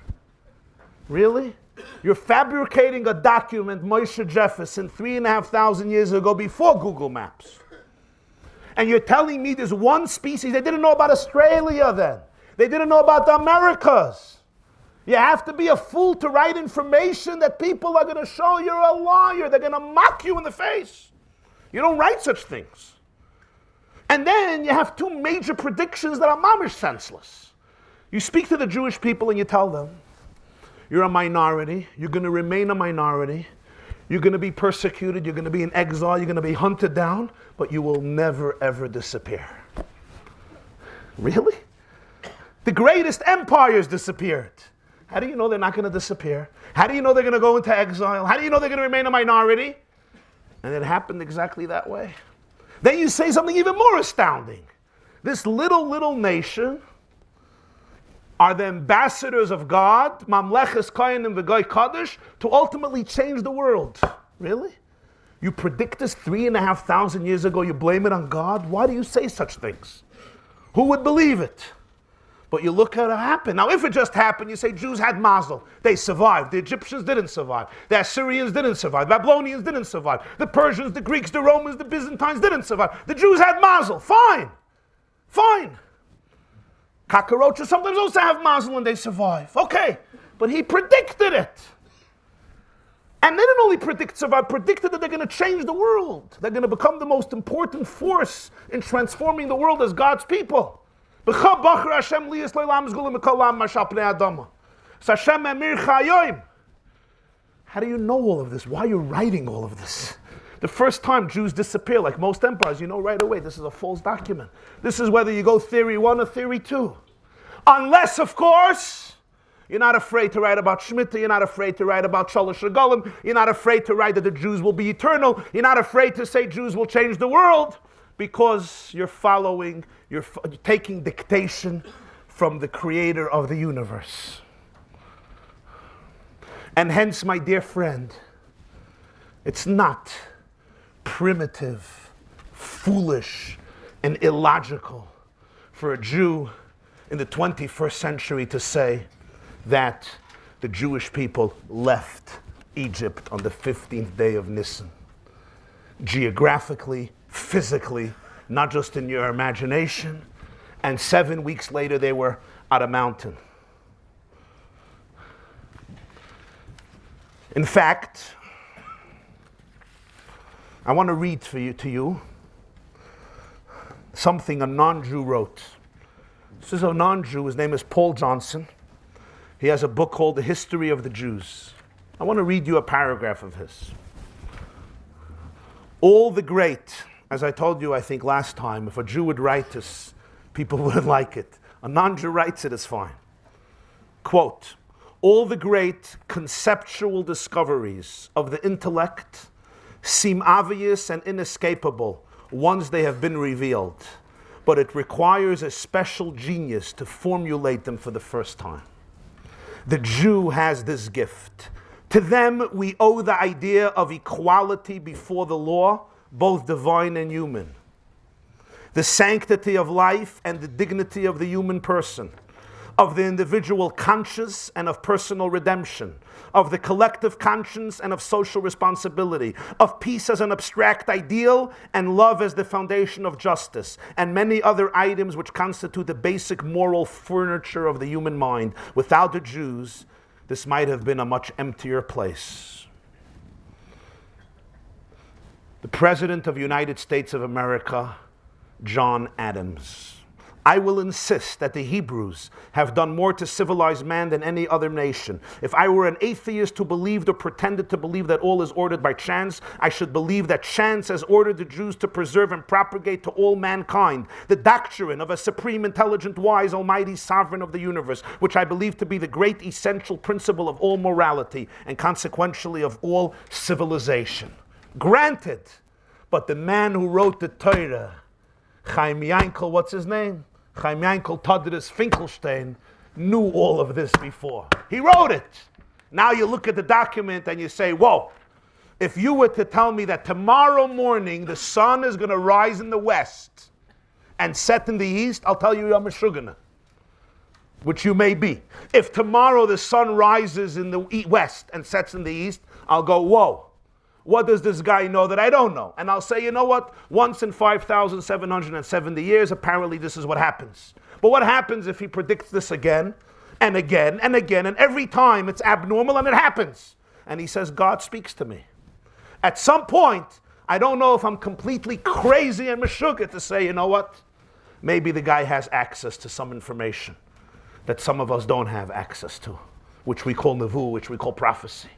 Really? You're fabricating a document, Moshe Jefferson, 3,500 years ago, before Google Maps. And you're telling me there's one species. They didn't know about Australia then. They didn't know about the Americas. You have to be a fool to write information that people are going to show you're a liar. They're going to mock you in the face. You don't write such things. And then you have two major predictions that are mamish senseless. You speak to the Jewish people and you tell them, you're a minority, you're going to remain a minority, you're going to be persecuted, you're going to be in exile, you're going to be hunted down, but you will never ever disappear. Really? The greatest empires disappeared. How do you know they're not going to disappear? How do you know they're going to go into exile? How do you know they're going to remain a minority? And it happened exactly that way. Then you say something even more astounding. This little nation are the ambassadors of God, Mamleches Kohanim v'Goy Kodesh, to ultimately change the world. Really? You predict this 3,500 years ago, you blame it on God? Why do you say such things? Who would believe it? But you look at it happen. Now, if it just happened, you say Jews had mazel. They survived. The Egyptians didn't survive. The Assyrians didn't survive. The Babylonians didn't survive. The Persians, the Greeks, the Romans, the Byzantines didn't survive. The Jews had mazel. Fine. Cockroaches sometimes also have mazel and they survive. Okay, but he predicted it. And they didn't only predicted that they're going to change the world. They're going to become the most important force in transforming the world as God's people. How do you know all of this? Why are you writing all of this? The first time Jews disappear, like most empires, you know right away this is a false document. This is whether you go theory 1 or theory 2. Unless, of course, you're not afraid to write about Shemitah, you're not afraid to write about Shalosh Regalim, you're not afraid to write that the Jews will be eternal, you're not afraid to say Jews will change the world, because you're taking dictation from the creator of the universe. And hence, my dear friend, it's not primitive, foolish, and illogical for a Jew in the 21st century to say that the Jewish people left Egypt on the 15th day of Nisan. Geographically, physically, not just in your imagination, and 7 weeks later they were at a mountain. In fact, I want to read to you something a non-Jew wrote. This is a non-Jew. His name is Paul Johnson. He has a book called The History of the Jews. I want to read you a paragraph of his. All the great, as I told you, I think last time, if a Jew would write this, people wouldn't like it. A non-Jew writes it, it's fine. Quote, all the great conceptual discoveries of the intellect seem obvious and inescapable once they have been revealed, but it requires a special genius to formulate them for the first time. The Jew has this gift. To them, we owe the idea of equality before the law, both divine and human. The sanctity of life and the dignity of the human person, of the individual conscience and of personal redemption, of the collective conscience and of social responsibility, of peace as an abstract ideal and love as the foundation of justice, and many other items which constitute the basic moral furniture of the human mind. Without the Jews, this might have been a much emptier place. The President of the United States of America, John Adams. I will insist that the Hebrews have done more to civilize man than any other nation. If I were an atheist who believed or pretended to believe that all is ordered by chance, I should believe that chance has ordered the Jews to preserve and propagate to all mankind the doctrine of a supreme, intelligent, wise, almighty sovereign of the universe, which I believe to be the great essential principle of all morality and consequentially of all civilization. Granted, but the man who wrote the Torah, Chaim Yankel, what's his name? Chaim Yankel Tadris Finkelstein, knew all of this before. He wrote it. Now you look at the document and you say, whoa, If you were to tell me that tomorrow morning the sun is going to rise in the west and set in the east, I'll tell you you're Meshugana, which you may be. If tomorrow the sun rises in the west and sets in the east, I'll go, whoa. What does this guy know that I don't know? And I'll say, you know what? Once in 5,770 years, apparently this is what happens. But what happens if he predicts this again and again and again, and every time it's abnormal and it happens? And he says, God speaks to me. At some point, I don't know if I'm completely crazy and meshugah to say, you know what? Maybe the guy has access to some information that some of us don't have access to, which we call nevuah, which we call prophecy.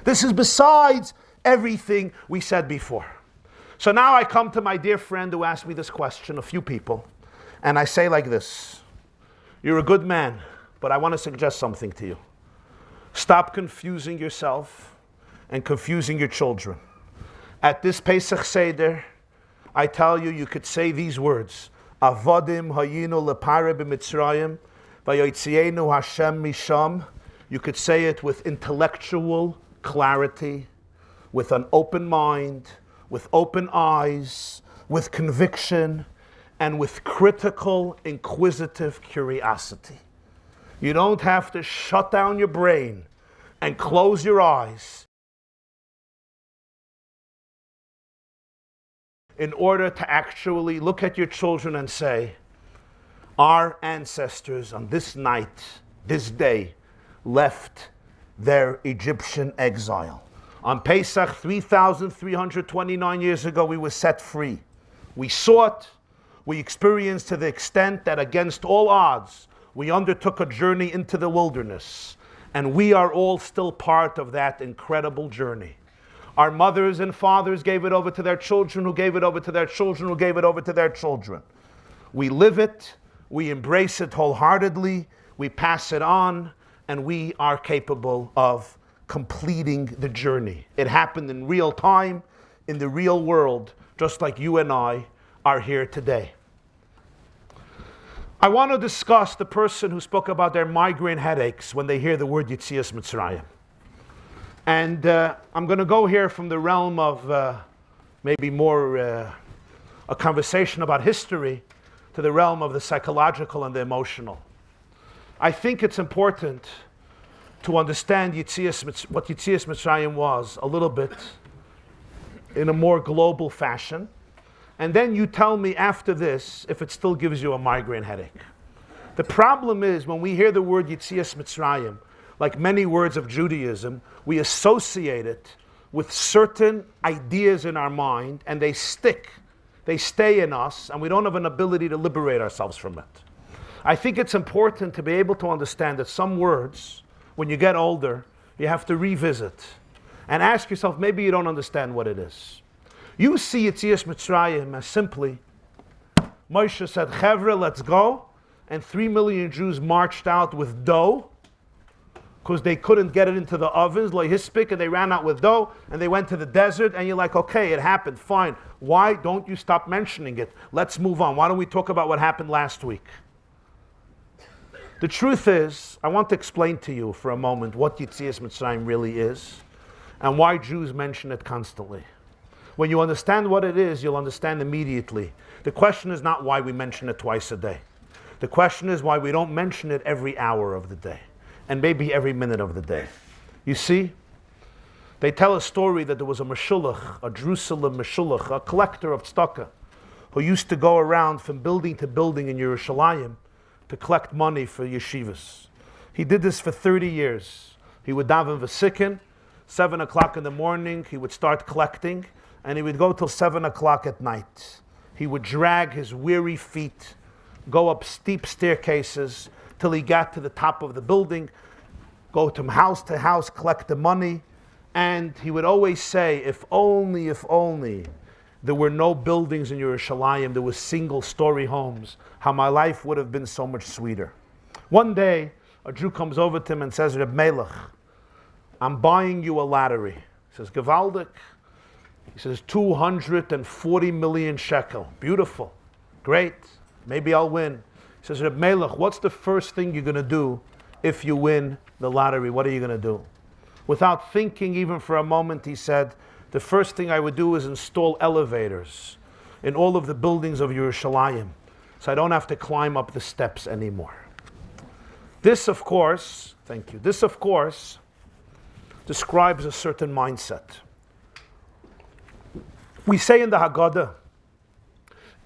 This is besides everything we said before. So now I come to my dear friend who asked me this question, a few people, and I say like this: you're a good man, but I want to suggest something to you. Stop confusing yourself and confusing your children. At this Pesach Seder, I tell you, you could say these words: Avodim hayinu lepare b'Mitzrayim, vayotzienu Hashem misham. You could say it with intellectual clarity, with an open mind, with open eyes, with conviction, and with critical, inquisitive curiosity. You don't have to shut down your brain and close your eyes in order to actually look at your children and say, our ancestors on this night, this day, left their Egyptian exile. On Pesach, 3,329 years ago, we were set free. We saw it, we experienced to the extent that against all odds, we undertook a journey into the wilderness. And we are all still part of that incredible journey. Our mothers and fathers gave it over to their children, who gave it over to their children, who gave it over to their children. We live it, we embrace it wholeheartedly, we pass it on, and we are capable of completing the journey. It happened in real time, in the real world, just like you and I are here today. I want to discuss the person who spoke about their migraine headaches when they hear the word Yetzias Mitzrayim. And I'm going to go here from the realm of maybe more a conversation about history to the realm of the psychological and the emotional. I think it's important to understand what Yetzias Mitzrayim was a little bit in a more global fashion. And then you tell me after this if it still gives you a migraine headache. The problem is when we hear the word Yetzias Mitzrayim, like many words of Judaism, we associate it with certain ideas in our mind, and they stick, they stay in us, and we don't have an ability to liberate ourselves from it. I think it's important to be able to understand that some words, when you get older, you have to revisit and ask yourself, maybe you don't understand what it is. You see Yetzias Mitzrayim as simply, Moshe said, Chevra, let's go, and 3 million Jews marched out with dough, because they couldn't get it into the ovens, like hispik, and they ran out with dough, and they went to the desert, and you're like, okay, it happened, fine. Why don't you stop mentioning it? Let's move on. Why don't we talk about what happened last week? The truth is, I want to explain to you for a moment what Yetzias Mitzrayim really is, and why Jews mention it constantly. When you understand what it is, you'll understand immediately. The question is not why we mention it twice a day. The question is why we don't mention it every hour of the day, and maybe every minute of the day. You see, they tell a story that there was a meshulach, a Jerusalem meshulach, a collector of tzedakah, who used to go around from building to building in Yerushalayim to collect money for yeshivas. He did this for 30 years. He would daven v'sikin, 7 o'clock in the morning, he would start collecting, and he would go till 7 o'clock at night. He would drag his weary feet, go up steep staircases till he got to the top of the building, go from house to house, collect the money, and he would always say, if only there were no buildings in Yerushalayim, there were single-story homes, how my life would have been so much sweeter. One day, a Jew comes over to him and says, Reb Melech, I'm buying you a lottery. He says, Gewaldik. He says, 240 million shekel. Beautiful. Great. Maybe I'll win. He says, Reb Melech, what's the first thing you're going to do if you win the lottery? What are you going to do? Without thinking even for a moment, he said, the first thing I would do is install elevators in all of the buildings of Yerushalayim, so I don't have to climb up the steps anymore. This, of course, thank you, this, of course, describes a certain mindset. We say in the Haggadah,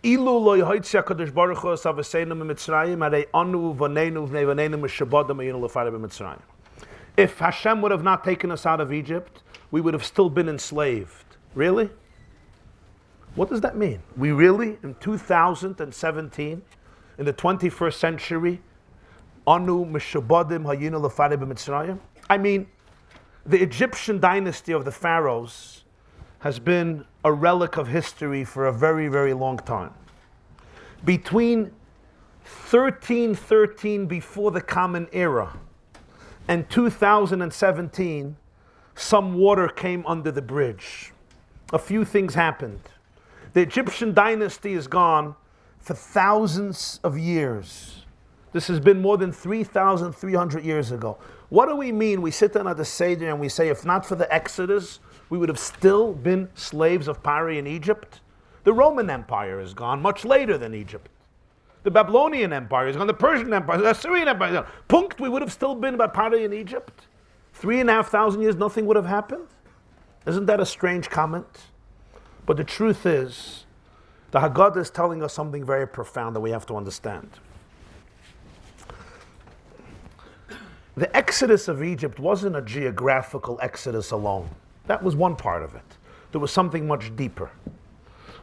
Ilu lo yhoitzi HaKadosh Baruch Hu es aveseinu miMitzrayim, harei anu v'neinu v'nei v'neinu mishabodam ayinu l'farei b'Mitzrayim. If Hashem would have not taken us out of Egypt, we would have still been enslaved. Really? What does that mean? We really, in 2017, in the 21st century, anu mishabodim hayinu l'farei b'Mitzrayim? I mean, the Egyptian dynasty of the pharaohs has been a relic of history for a very, very long time. Between 1313 before the Common Era and 2017, some water came under the bridge. A few things happened. The Egyptian dynasty is gone for thousands of years. This has been more than 3,300 years ago. What do we mean? We sit down at the Seder and we say, if not for the Exodus, we would have still been slaves of Pari in Egypt. The Roman Empire is gone much later than Egypt. The Babylonian Empire is gone, the Persian Empire, the Assyrian Empire. Punkt, we would have still been by Pari in Egypt. 3,500 years, nothing would have happened. Isn't that a strange comment? But the truth is, the Haggadah is telling us something very profound that we have to understand. The exodus of Egypt wasn't a geographical exodus alone. That was one part of it. There was something much deeper.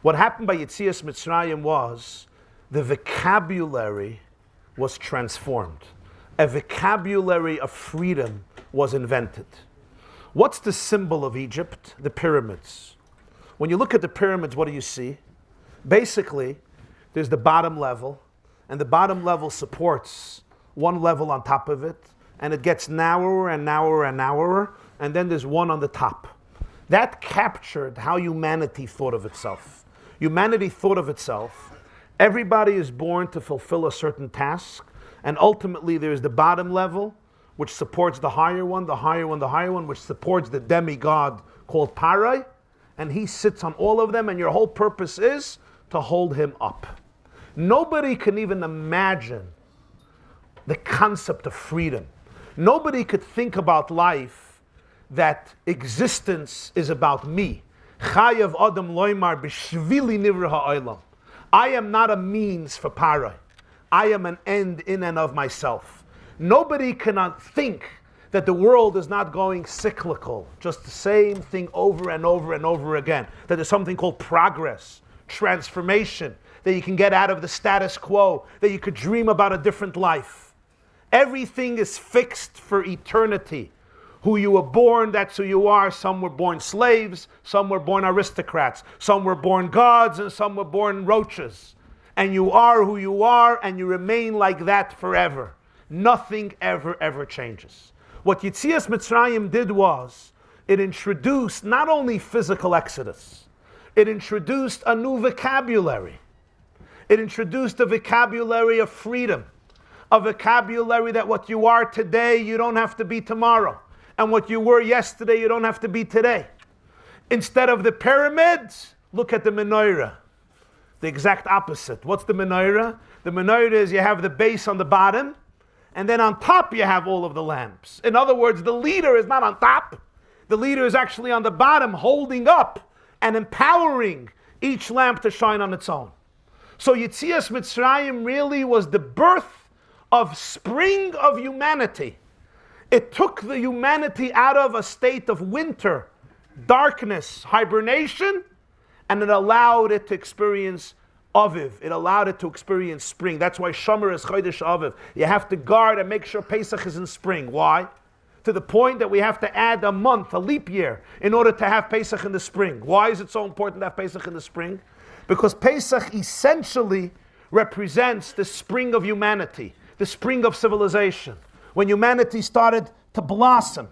What happened by Yetzias Mitzrayim was the vocabulary was transformed. A vocabulary of freedom was invented. What's the symbol of Egypt? The pyramids. When you look at the pyramids, what do you see? Basically, there's the bottom level, and the bottom level supports one level on top of it, and it gets narrower and narrower and narrower, and then there's one on the top. That captured how humanity thought of itself. Humanity thought of itself, everybody is born to fulfill a certain task, and ultimately there's the bottom level, which supports the higher one, the higher one, the higher one, which supports the demigod called Parai, and he sits on all of them, and your whole purpose is to hold him up. Nobody can even imagine the concept of freedom. Nobody could think about life that existence is about me. Chayav Adam Loimar b'shvili nivra ha'olam. I am not a means for Parai. I am an end in and of myself. Nobody cannot think that the world is not going cyclical, just the same thing over and over and over again. That there's something called progress, transformation, that you can get out of the status quo, that you could dream about a different life. Everything is fixed for eternity. Who you were born, that's who you are. Some were born slaves, some were born aristocrats, some were born gods, and some were born roaches. And you are who you are, and you remain like that forever. Nothing ever changes. What Yetzias Mitzrayim did was, it introduced not only physical exodus, it introduced a new vocabulary. It introduced a vocabulary of freedom, a vocabulary that what you are today, you don't have to be tomorrow. And what you were yesterday, you don't have to be today. Instead of the pyramids, look at the menorah. The exact opposite. What's the menorah? The menorah is you have the base on the bottom, and then on top you have all of the lamps. In other words, the leader is not on top. The leader is actually on the bottom, holding up and empowering each lamp to shine on its own. So Yetzias Mitzrayim really was the birth of spring of humanity. It took the humanity out of a state of winter, darkness, hibernation, and it allowed it to experience Aviv. It allowed it to experience spring. That's why Shomer is Chodesh Aviv. You have to guard and make sure Pesach is in spring. Why? To the point that we have to add a month, a leap year, in order to have Pesach in the spring. Why is it so important to have Pesach in the spring? Because Pesach essentially represents the spring of humanity, the spring of civilization. When humanity started to blossom.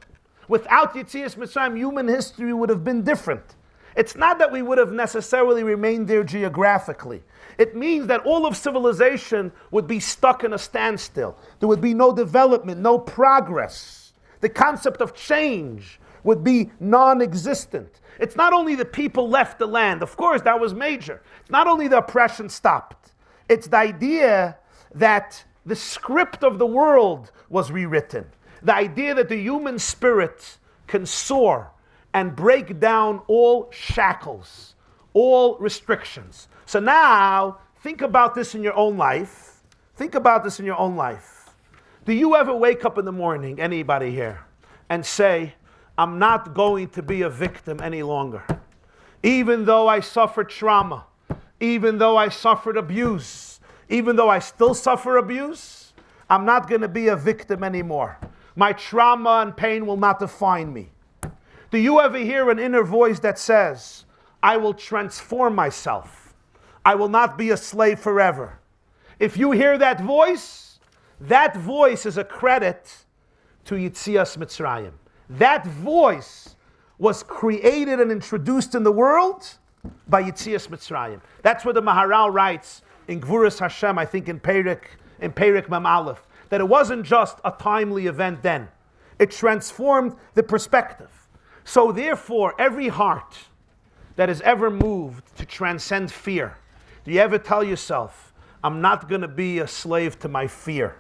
Without Yetzias Mitzrayim, human history would have been different. It's not that we would have necessarily remained there geographically. It means that all of civilization would be stuck in a standstill. There would be no development, no progress. The concept of change would be non-existent. It's not only the people left the land. Of course, that was major. It's not only the oppression stopped. It's the idea that the script of the world was rewritten. The idea that the human spirit can soar and break down all shackles, all restrictions. So now, think about this in your own life. Think about this in your own life. Do you ever wake up in the morning, anybody here, and say, I'm not going to be a victim any longer? Even though I suffered trauma, even though I suffered abuse, even though I still suffer abuse, I'm not going to be a victim anymore. My trauma and pain will not define me. Do you ever hear an inner voice that says, I will transform myself. I will not be a slave forever? If you hear that voice is a credit to Yitzias Mitzrayim. That voice was created and introduced in the world by Yitzias Mitzrayim. That's what the Maharal writes in Gvuras Hashem, I think in Perek Mem Aleph, that it wasn't just a timely event then. It transformed the perspective. So therefore, every heart that is ever moved to transcend fear, do you ever tell yourself, I'm not going to be a slave to my fear,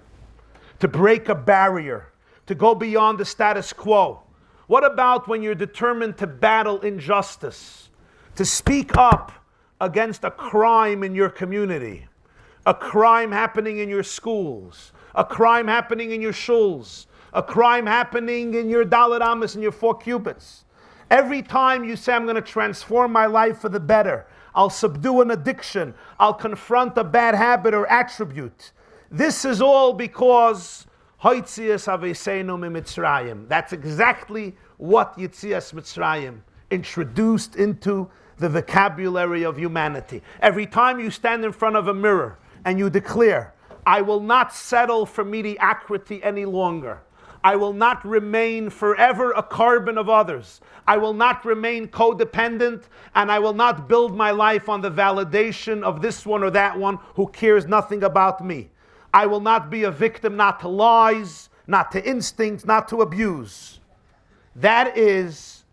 to break a barrier, to go beyond the status quo? What about when you're determined to battle injustice, to speak up against a crime in your community, a crime happening in your schools, a crime happening in your shuls, a crime happening in your Dalet Amos and your 4 cubits? Every time you say, I'm going to transform my life for the better, I'll subdue an addiction, I'll confront a bad habit or attribute. This is all because Hoitzias Aveseinu Mitzrayim. That's exactly what Yitzias Mitzrayim introduced into the vocabulary of humanity. Every time you stand in front of a mirror and you declare, I will not settle for mediocrity any longer. I will not remain forever a carbon of others. I will not remain codependent, and I will not build my life on the validation of this one or that one who cares nothing about me. I will not be a victim, not to lies, not to instincts, not to abuse. That is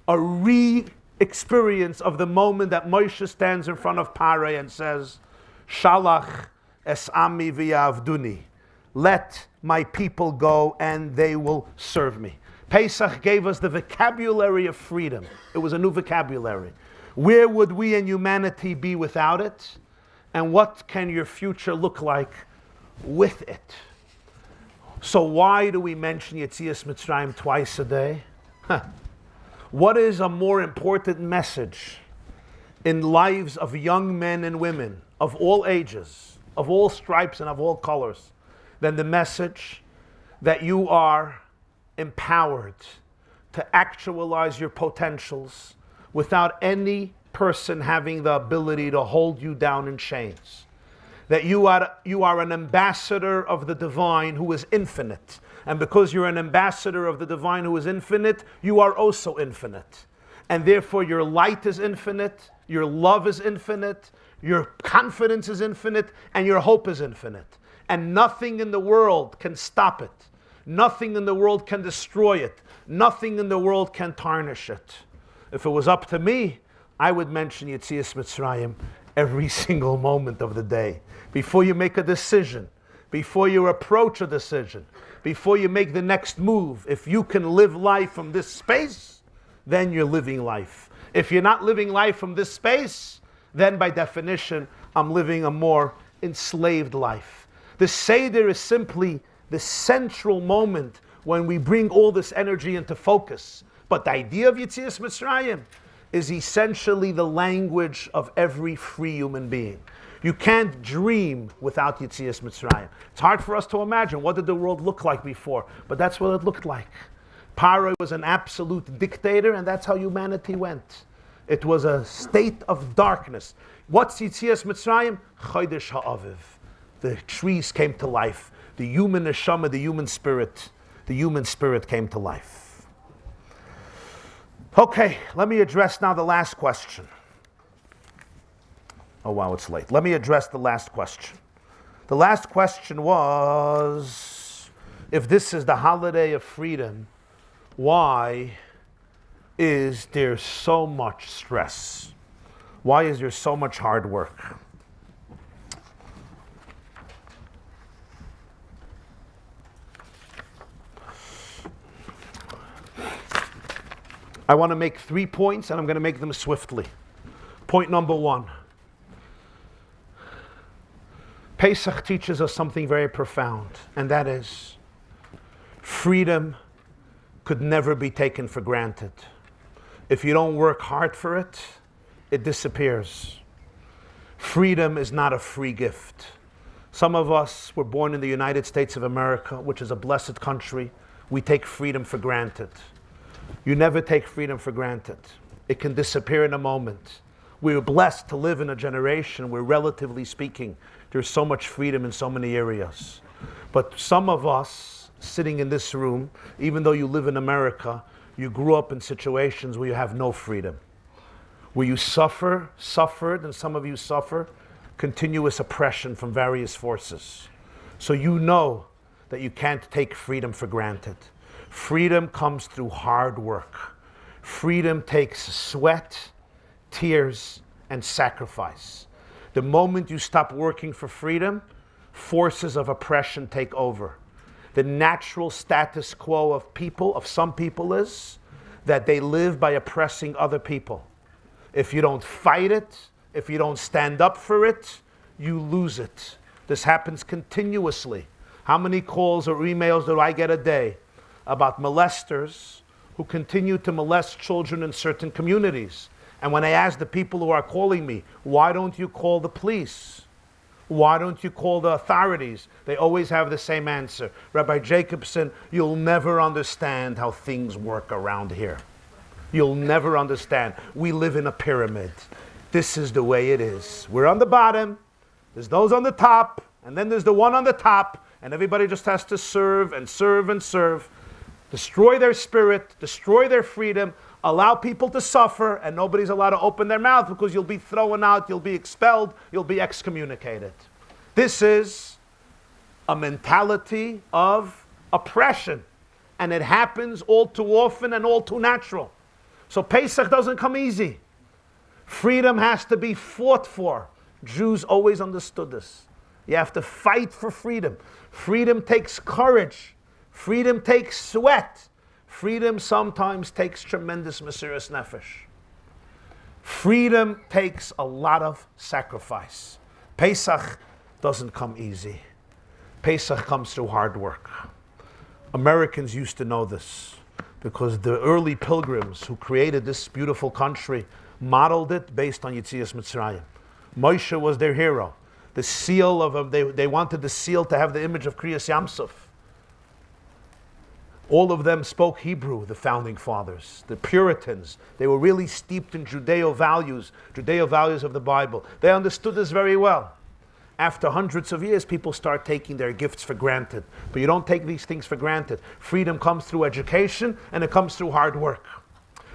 a re-experience of the moment that Moshe stands in front of Parei and says, Shalach es ami v'yavduni. Let my people go and they will serve me. Pesach gave us the vocabulary of freedom. It was a new vocabulary. Where would we and humanity be without it? And what can your future look like with it? So why do we mention Yetzias Mitzrayim twice a day? What is a more important message in lives of young men and women of all ages, of all stripes and of all colors, than the message that you are empowered to actualize your potentials without any person having the ability to hold you down in chains? That you are an ambassador of the divine who is infinite. And because you're an ambassador of the divine who is infinite, you are also infinite. And therefore your light is infinite, your love is infinite, your confidence is infinite, and your hope is infinite. And nothing in the world can stop it. Nothing in the world can destroy it. Nothing in the world can tarnish it. If it was up to me, I would mention Yetzias Mitzrayim every single moment of the day. Before you make a decision, before you approach a decision, before you make the next move, if you can live life from this space, then you're living life. If you're not living life from this space, then by definition, I'm living a more enslaved life. The Seder is simply the central moment when we bring all this energy into focus. But the idea of Yetzias Mitzrayim is essentially the language of every free human being. You can't dream without Yetzias Mitzrayim. It's hard for us to imagine what did the world look like before, but that's what it looked like. Paro was an absolute dictator, and that's how humanity went. It was a state of darkness. What's Yetzias Mitzrayim? Chodesh Ha'aviv. The trees came to life. The human neshama, the human spirit came to life. Okay, let me address now the last question. Oh wow, it's late. Let me address the last question. The last question was, if this is the holiday of freedom, why is there's so much stress? Why is there so much hard work? I want to make 3 points, and I'm going to make them swiftly. Point number 1. Pesach teaches us something very profound, and that is freedom could never be taken for granted. If you don't work hard for it, it disappears. Freedom is not a free gift. Some of us were born in the United States of America, which is a blessed country. We take freedom for granted. You never take freedom for granted. It can disappear in a moment. We were blessed to live in a generation where, relatively speaking, there's so much freedom in so many areas. But some of us sitting in this room, even though you live in America, you grew up in situations where you have no freedom. Where you suffered, and some of you suffer, continuous oppression from various forces. So you know that you can't take freedom for granted. Freedom comes through hard work. Freedom takes sweat, tears, and sacrifice. The moment you stop working for freedom, forces of oppression take over. The natural status quo of people, of some people, is that they live by oppressing other people. If you don't fight it, if you don't stand up for it, you lose it. This happens continuously. How many calls or emails do I get a day about molesters who continue to molest children in certain communities? And when I ask the people who are calling me, why don't you call the police? Why don't you call the authorities? They always have the same answer. Rabbi Jacobson, you'll never understand how things work around here. You'll never understand. We live in a pyramid. This is the way it is. We're on the bottom, there's those on the top, and then there's the one on the top, and everybody just has to serve and serve and serve. Destroy their spirit, destroy their freedom, allow people to suffer, and nobody's allowed to open their mouth because you'll be thrown out, you'll be expelled, you'll be excommunicated. This is a mentality of oppression, and it happens all too often and all too natural. So Pesach doesn't come easy. Freedom has to be fought for. Jews always understood this. You have to fight for freedom. Freedom takes courage. Freedom takes sweat. Freedom sometimes takes tremendous mesiras nefesh. Freedom takes a lot of sacrifice. Pesach doesn't come easy. Pesach comes through hard work. Americans used to know this because the early pilgrims who created this beautiful country modeled it based on Yetzias Mitzrayim. Moshe was their hero. The seal of they wanted the seal to have the image of Kriyas Yamsuf. All of them spoke Hebrew, the founding fathers, the Puritans. They were really steeped in Judeo values of the Bible. They understood this very well. After hundreds of years, people start taking their gifts for granted. But you don't take these things for granted. Freedom comes through education, and it comes through hard work.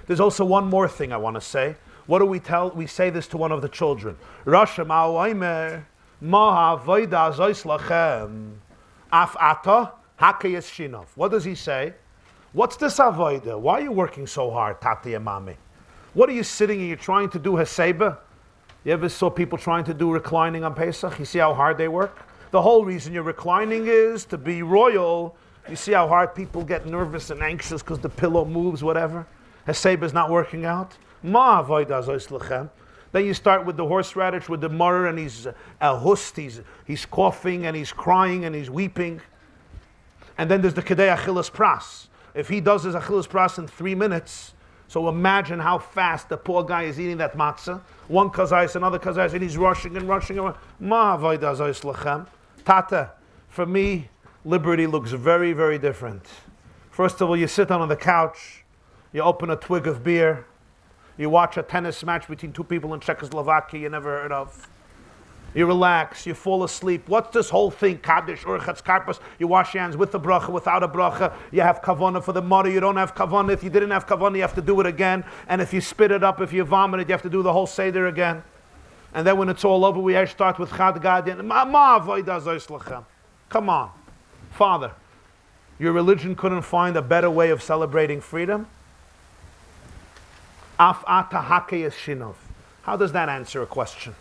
There's also one more thing I want to say. What do we tell? We say this to one of the children. Rasha ma'oimer ma ha'avoda zois lachem af ata hakayes shinov. What does he say? What's this avoda? Why are you working so hard, Tati and Mami? What are you sitting and you're trying to do Haseba? You ever saw people trying to do reclining on Pesach? You see how hard they work? The whole reason you're reclining is to be royal. You see how hard people get nervous and anxious because the pillow moves, whatever. Haseba is not working out. Ma avoda zois lachem. Then you start with the horseradish, with the murr, and he's hust, he's coughing, and he's crying, and he's weeping. And then there's the Kedei Achilas Pras. If he does his Achilas Pras in 3 minutes, so imagine how fast the poor guy is eating that matzah. One kazayis, another kazayis, and he's rushing and rushing. Ma avoda zois lachem. Tata, for me, liberty looks very, very different. First of all, you sit down on the couch, you open a twig of beer, you watch a tennis match between two people in Czechoslovakia you never heard of. You relax, you fall asleep. What's this whole thing? Kaddish, Urchatz, Karpas. You wash your hands with a bracha, without a bracha. You have kavanah for the mother, you don't have kavanah. If you didn't have kavanah, you have to do it again. And if you spit it up, if you vomit it, you have to do the whole Seder again. And then when it's all over, we start with Chad Gadin. Come on. Father, your religion couldn't find a better way of celebrating freedom? Af ata hakeyes shinov. How does that answer a question?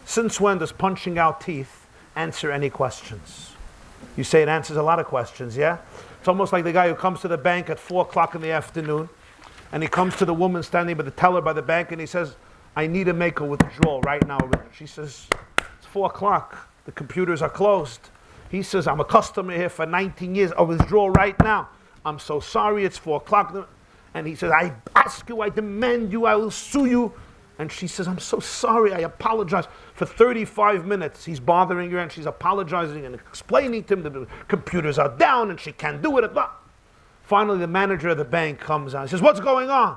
Since when does punching out teeth answer any questions? You say it answers a lot of questions, yeah? It's almost like the guy who comes to the bank at 4 o'clock in the afternoon, and he comes to the woman standing by the teller by the bank, and he says, I need to make a withdrawal right now. She says, it's 4 o'clock. The computers are closed. He says, I'm a customer here for 19 years. I'll withdraw right now. I'm so sorry, it's 4 o'clock. And he says, I ask you, I demand you, I will sue you. And she says, I'm so sorry, I apologize. For 35 minutes, he's bothering her, and she's apologizing and explaining to him that the computers are down and she can't do it. Finally, the manager of the bank comes out and says, what's going on?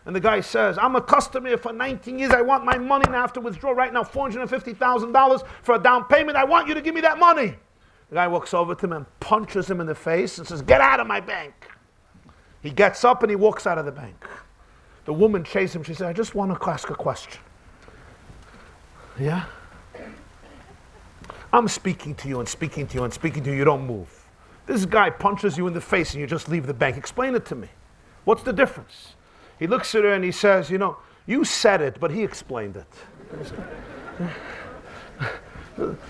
And the guy says, I'm a customer here for 19 years. I want my money now. I have to withdraw right now $450,000 for a down payment. I want you to give me that money. The guy walks over to him and punches him in the face and says, get out of my bank. He gets up and he walks out of the bank. The woman chases him. She said, I just want to ask a question. Yeah? I'm speaking to you and speaking to you and speaking to you. You don't move. This guy punches you in the face and you just leave the bank. Explain it to me. What's the difference? He looks at her and he says, you know, you said it, but he explained it.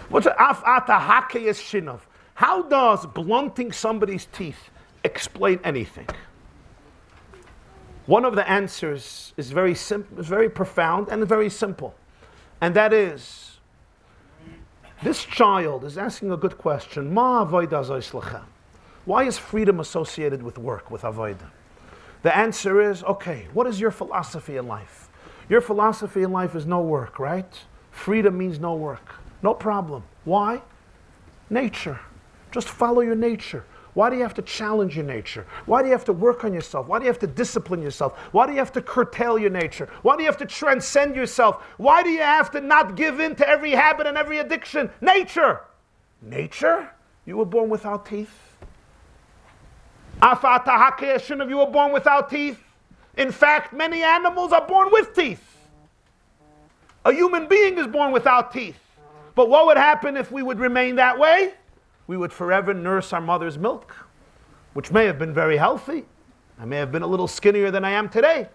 What's af ata hakeyes shinov? How does blunting somebody's teeth explain anything? One of the answers is very simple, is very profound, and very simple. And that is, this child is asking a good question. Ma avoida zois lechem? Why is freedom associated with work, with avoida? The answer is, okay, what is your philosophy in life? Your philosophy in life is no work, right? Freedom means no work. No problem. Why? Nature. Just follow your nature. Why do you have to challenge your nature? Why do you have to work on yourself? Why do you have to discipline yourself? Why do you have to curtail your nature? Why do you have to transcend yourself? Why do you have to not give in to every habit and every addiction? Nature. Nature? You were born without teeth. Afata hakeyes, you were born without teeth. In fact, many animals are born with teeth. A human being is born without teeth. But what would happen if we would remain that way? We would forever nurse our mother's milk, which may have been very healthy. I may have been a little skinnier than I am today.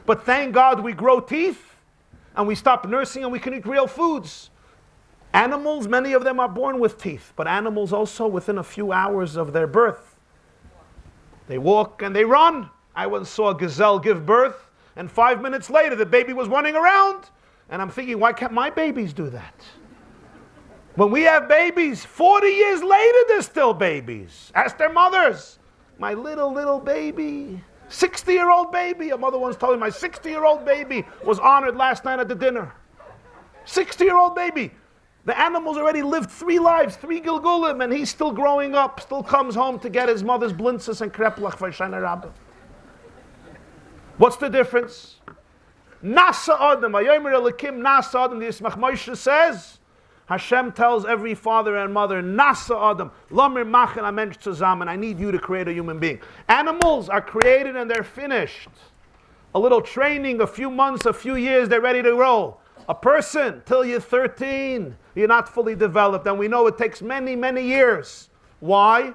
But thank God we grow teeth, and we stop nursing, and we can eat real foods. Animals, many of them are born with teeth, but animals also, within a few hours of their birth, they walk and they run. I once saw a gazelle give birth, and 5 minutes later the baby was running around. And I'm thinking, why can't my babies do that? When we have babies, 40 years later, they're still babies. Ask their mothers. My little baby, 60-year-old baby. A mother once told me, my 60-year-old baby was honored last night at the dinner. 60-year-old baby. The animal's already lived 3 lives, 3 Gilgulim, and he's still growing up, still comes home to get his mother's blintzes and kreplach for Shana Rabbah. What's the difference? Nasa Adam, Vayomer Elokim Nasa Adam, the Yismach Moshe says, Hashem tells every father and mother, Nasa Adam, Lomer Machen Amensh Zusammen, I need you to create a human being. Animals are created and they're finished. A little training, a few months, a few years, they're ready to roll. A person, till you're 13, you're not fully developed, and we know it takes many, many years. Why?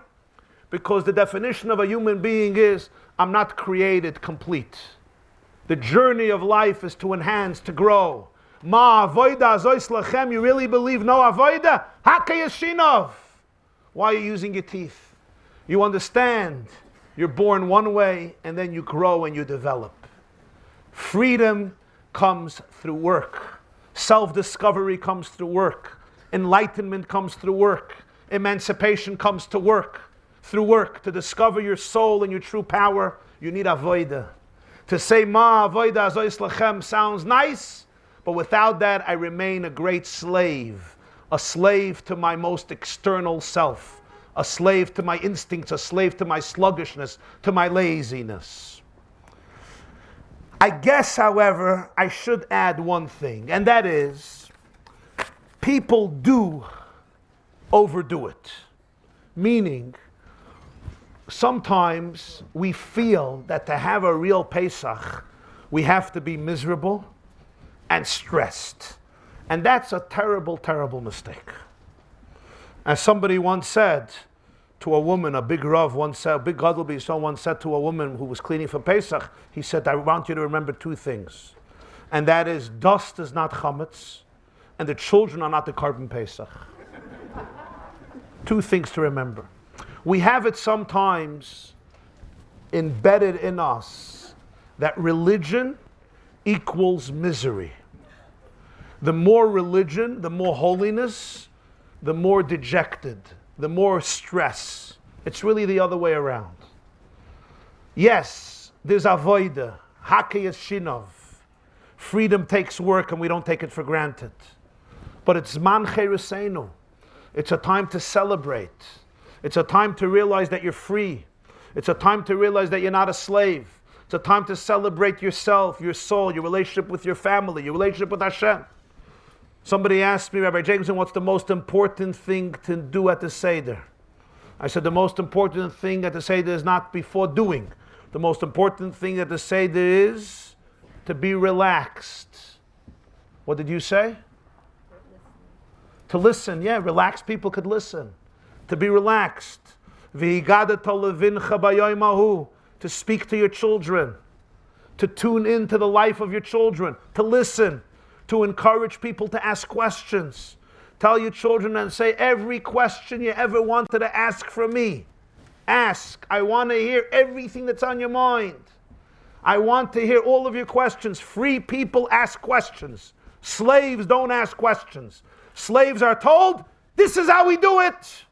Because the definition of a human being is, I'm not created complete. The journey of life is to enhance, to grow. Ma avoida zois lachem, you really believe no avoida? Hakeyes shinov. Why are you using your teeth? You understand, you're born one way, and then you grow and you develop. Freedom comes through work. Self-discovery comes through work. Enlightenment comes through work. Emancipation comes to work. Through work, to discover your soul and your true power, you need avoida. To say ma avoida zois lachem sounds nice, but without that I remain a great slave. A slave to my most external self. A slave to my instincts, a slave to my sluggishness, to my laziness. I guess, however, I should add one thing, and that is, people do overdo it. Meaning, sometimes we feel that to have a real Pesach, we have to be miserable and stressed. And that's a terrible, terrible mistake. As somebody once said, to a woman, a big Rav once said, a big Gadol B'Yisrael once said to a woman who was cleaning for Pesach, he said, I want you to remember two things. And that is, dust is not chametz, and the children are not the carbon Pesach. Two things to remember. We have it sometimes embedded in us that religion equals misery. The more religion, the more holiness, the more dejected, the more stress. It's really the other way around. Yes, there's avoida, hakeyas shinov. Freedom takes work and we don't take it for granted. But it's man cheruseinu. It's a time to celebrate. It's a time to realize that you're free. It's a time to realize that you're not a slave. It's a time to celebrate yourself, your soul, your relationship with your family, your relationship with Hashem. Somebody asked me, Rabbi Jacobson, what's the most important thing to do at the Seder? I said the most important thing at the Seder is not before doing. The most important thing at the Seder is to be relaxed. What did you say? To listen, yeah, relaxed people could listen. To be relaxed. To speak to your children. To tune into the life of your children. To listen. To encourage people to ask questions. Tell your children and say, every question you ever wanted to ask from me, ask. I want to hear everything that's on your mind. I want to hear all of your questions. Free people ask questions. Slaves don't ask questions. Slaves are told, this is how we do it.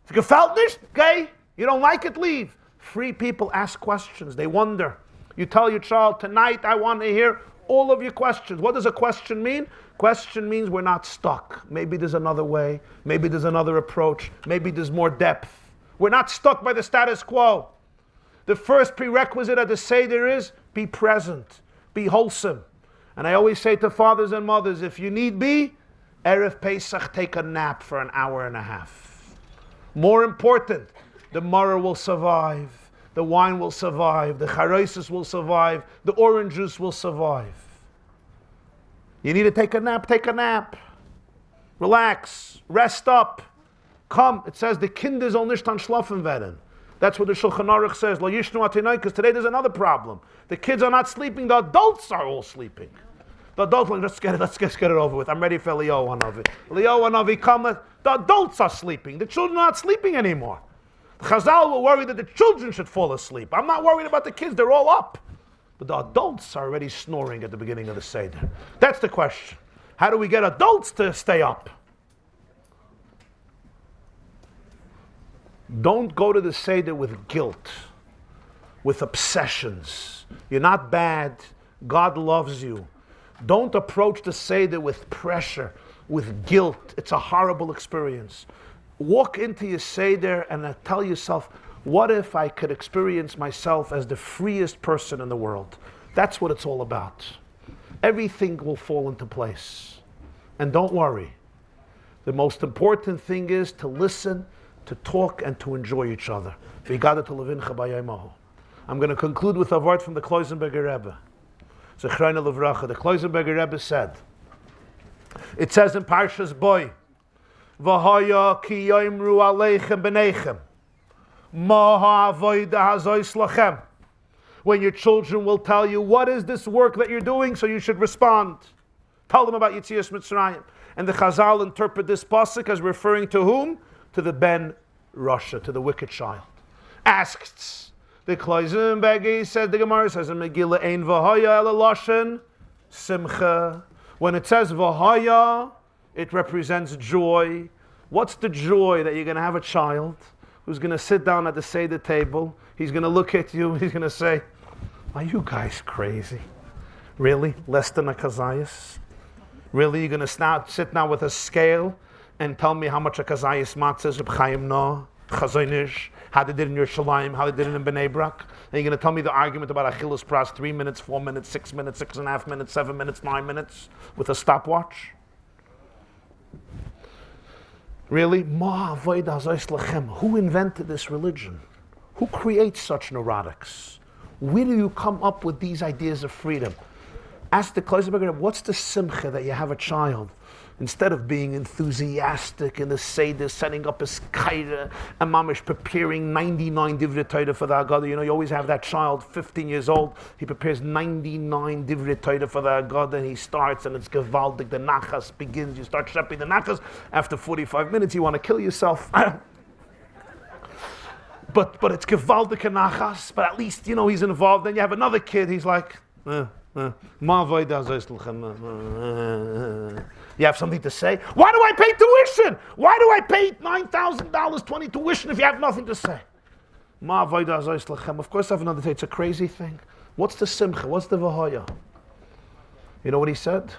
Gefällt nicht? Okay? You don't like it? Leave. Free people ask questions. They wonder. You tell your child, tonight I want to hear all of your questions. What does a question mean? Question means we're not stuck. Maybe there's another way. Maybe there's another approach. Maybe there's more depth. We're not stuck by the status quo. The first prerequisite at the Seder is be present. Be wholesome. And I always say to fathers and mothers, if you need be, Erev Pesach, take a nap for an hour and a half. More important, the maror will survive. The wine will survive. The charoises will survive. The orange juice will survive. You need to take a nap, take a nap. Relax. Rest up. Come. It says the Kinder soll nicht an schlafen werden. That's what the Shulchan Aruch says. Lo yishnu atinai, because today there's another problem. The kids are not sleeping. The adults are all sleeping. The adults are like, let's get it over with. I'm ready for Leo Hanavi. Leo Hanavi, come. The adults are sleeping. The children are not sleeping anymore. Chazal will worry that the children should fall asleep. I'm not worried about the kids, they're all up. But the adults are already snoring at the beginning of the Seder. That's the question. How do we get adults to stay up? Don't go to the Seder with guilt, with obsessions. You're not bad. God loves you. Don't approach the Seder with pressure, with guilt. It's a horrible experience. Walk into your Seder and tell yourself, what if I could experience myself as the freest person in the world? That's what it's all about. Everything will fall into place. And don't worry. The most important thing is to listen, to talk, and to enjoy each other. I'm going to conclude with a word from the Kloisenberger Rebbe. The Kloisenberger Rebbe said, it says in Parshas Boy, V'haya ki yoimru aleichem b'neichem, ma ha'avoida hazois lachem. When your children will tell you, what is this work that you're doing? So you should respond. Tell them about Yetzias Mitzrayim. And the Chazal interpret this pasuk as referring to whom? To the Ben Rasha, to the wicked child. Asks. The Kloisenberger said, the Gemara says in Megillah, Ein v'haya ela lashon simcha. When it says v'haya, it represents joy. What's the joy that you're going to have a child who's going to sit down at the Seder table? He's going to look at you. He's going to say, are you guys crazy? Really? Less than a kazayas? Really? You're going to sit now with a scale and tell me how much a kazayas matzah is? Reb Chaim No, Chazonish, how they did in Yerushalayim, how they did it in Bnei Brak. And you're going to tell me the argument about Achilles Pras, 3 minutes, 4 minutes, 6 minutes, 6.5 minutes, 7 minutes, 9 minutes, with a stopwatch? Really? Who invented this religion? Who creates such neurotics? Where do you come up with these ideas of freedom? Ask the Kloisenberger, what's the simcha that you have a child Instead of being enthusiastic in the Seder, setting up his kaira, and mamish preparing 99 divrei Torah for the Haggadah. You always have that child, 15 years old, he prepares 99 divrei Torah for the Haggadah, and he starts, and it's gewaldig, the nachas begins, you start shepping the nachas, after 45 minutes you want to kill yourself. But it's gewaldig nachas, but at least, he's involved. Then you have another kid, he's like, you have something to say? Why do I pay tuition? Why do I pay $9,000, 20 tuition if you have nothing to say? Of course I have another thing. It's a crazy thing. What's the simcha? What's the vahaya? You know what he said?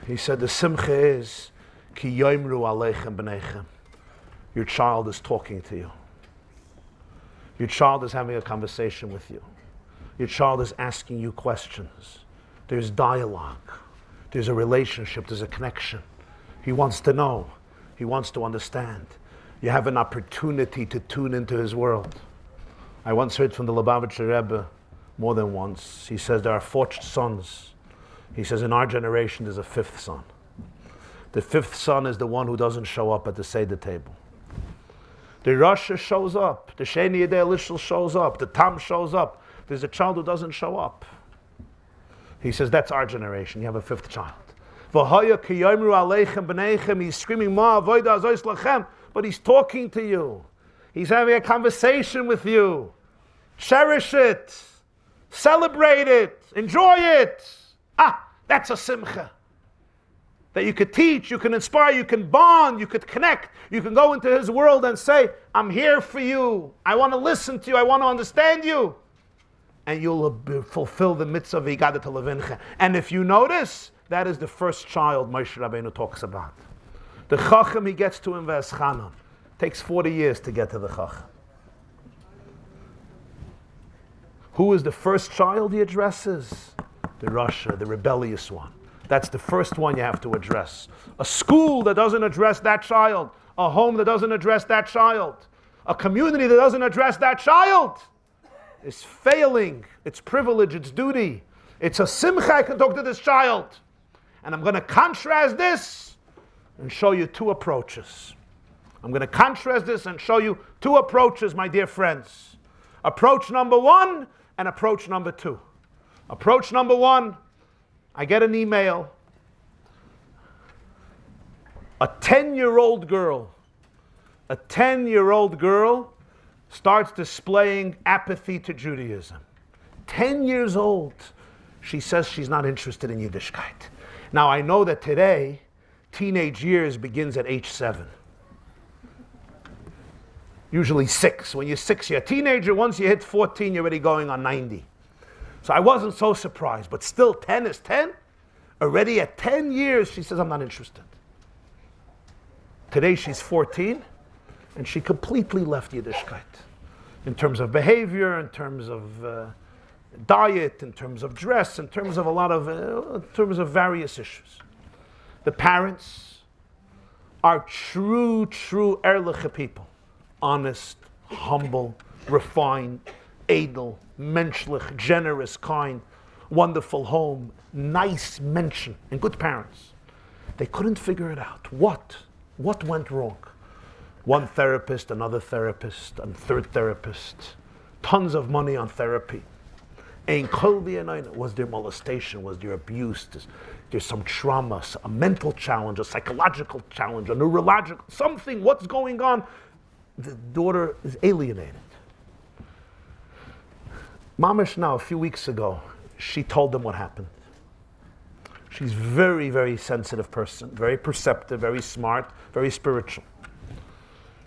He said the simcha is ki yoimru aleichem b'neichem. Your child is talking to you. Your child is having a conversation with you. Your child is asking you questions. There's dialogue. There's a relationship. There's a connection. He wants to know. He wants to understand. You have an opportunity to tune into his world. I once heard from the Lubavitcher Rebbe more than once. He says there are 4 sons. He says in our generation there's a 5th son. The 5th son is the one who doesn't show up at the Seder table. The Rosh shows up. The Sheni Yedei Lishel shows up. The Tam shows up. There's a child who doesn't show up. He says, that's our generation. You have a 5th child. He's screaming, but he's talking to you. He's having a conversation with you. Cherish it. Celebrate it. Enjoy it. That's a simcha. That you could teach, you can inspire, you can bond, you could connect. You can go into his world and say, I'm here for you. I want to listen to you. I want to understand you. And you'll fulfill the mitzvah v'igada to levincha. And if you notice, that is the first child Moshe Rabbeinu talks about. The chacham he gets to in V'eschanam. Takes 40 years to get to the chacham. Who is the first child he addresses? The Rasha, the rebellious one. That's the first one you have to address. A school that doesn't address that child. A home that doesn't address that child. A community that doesn't address that child is failing its privilege, its duty. It's a simcha I can talk to this child. And I'm going to contrast this and show you 2 approaches. I'm going to contrast this and show you 2 approaches, my dear friends. Approach number 1 and approach number 2. Approach number 1, I get an email. A 10-year-old girl starts displaying apathy to Judaism. 10 years old. She says she's not interested in Yiddishkeit. Now I know that today, teenage years begins at age 7. Usually 6. When you're 6, you're a teenager. Once you hit 14, you're already going on 90. So I wasn't so surprised, but still 10 is 10. Already at 10 years, she says, I'm not interested. Today she's 14, and she completely left Yiddishkeit. In terms of behavior, in terms of diet, in terms of dress, in terms of in terms of various issues. The parents are true Erliche people. Honest, humble, refined, edel, menschlich, generous, kind, wonderful home, nice mention, and good parents. They couldn't figure it out. What went wrong? One therapist, another therapist, and third therapist. Tons of money on therapy. Was there molestation? Was there abuse? There's some trauma, a mental challenge, a psychological challenge, a neurological, something. What's going on? The daughter is alienated. Mamish now, a few weeks ago, she told them what happened. She's very, very sensitive person, very perceptive, very smart, very spiritual.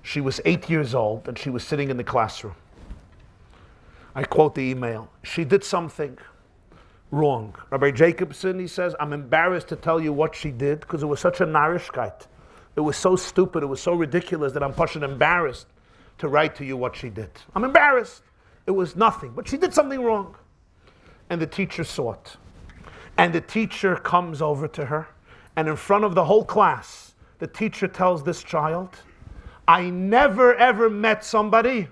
She was 8 years old and she was sitting in the classroom. I quote the email. She did something wrong. Rabbi Jacobson, he says, I'm embarrassed to tell you what she did because it was such a narishkeit. It was so stupid, it was so ridiculous that I'm pushing embarrassed to write to you what she did. I'm embarrassed. It was nothing, but she did something wrong. And the teacher saw it. And the teacher comes over to her, and in front of the whole class, the teacher tells this child, I never ever met somebody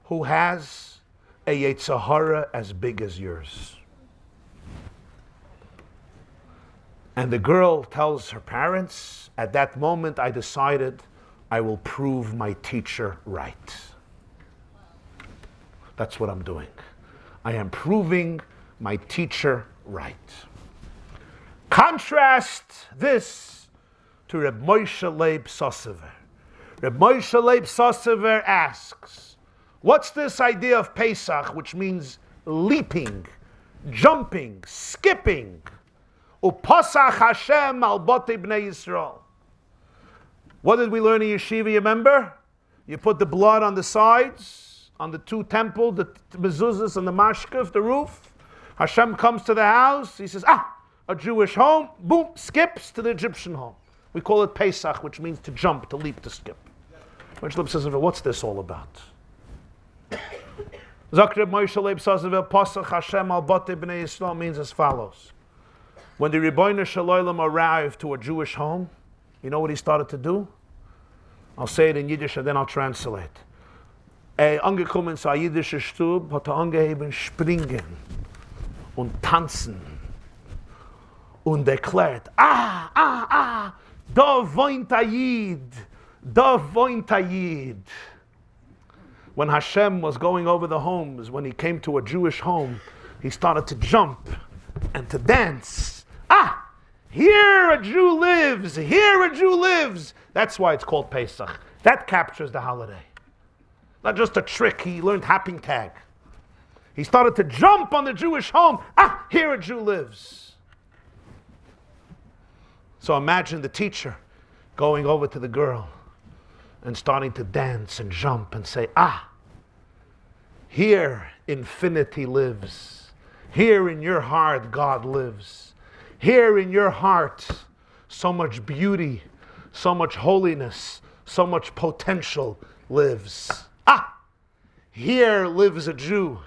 who has a Yetzer Hara as big as yours. And the girl tells her parents, at that moment I decided I will prove my teacher right. That's what I'm doing. I am proving my teacher right. Contrast this to Reb Moshe Leib Sossever. Reb Moshe Leib Sossever asks, what's this idea of Pesach, which means leaping, jumping, skipping? Upasach Hashem al botei bnei Yisrael. What did we learn in yeshiva, you remember? You put the blood on the sides, on the two temples, the mezuzahs and the mashkef, the roof. Hashem comes to the house, he says, a Jewish home, boom, skips to the Egyptian home. We call it Pesach, which means to jump, to leap, to skip. Moshe says, what's this all about? Zakrib Moshe Leib Sossever, Pasach Hashem al botei bnei Yisrael means as follows. When the Rebbeinu Shalom arrived to a Jewish home, you know what he started to do? I'll say it in Yiddish and then I'll translate. Angekommen zu einer jüdischen Stube, hat angeheben springen und tanzen und erklärt, da wohnt a Yid, da wohnt a Yid. When Hashem was going over the homes, when he came to a Jewish home, he started to jump and to dance. Here a Jew lives, here a Jew lives. That's why it's called Pesach. That captures the holiday. Not just a trick, he learned hopping tag. He started to jump on the Jewish home. Here a Jew lives. So imagine the teacher going over to the girl and starting to dance and jump and say, here infinity lives. Here in your heart God lives. Here in your heart, so much beauty, so much holiness, so much potential lives. Here lives a Jew.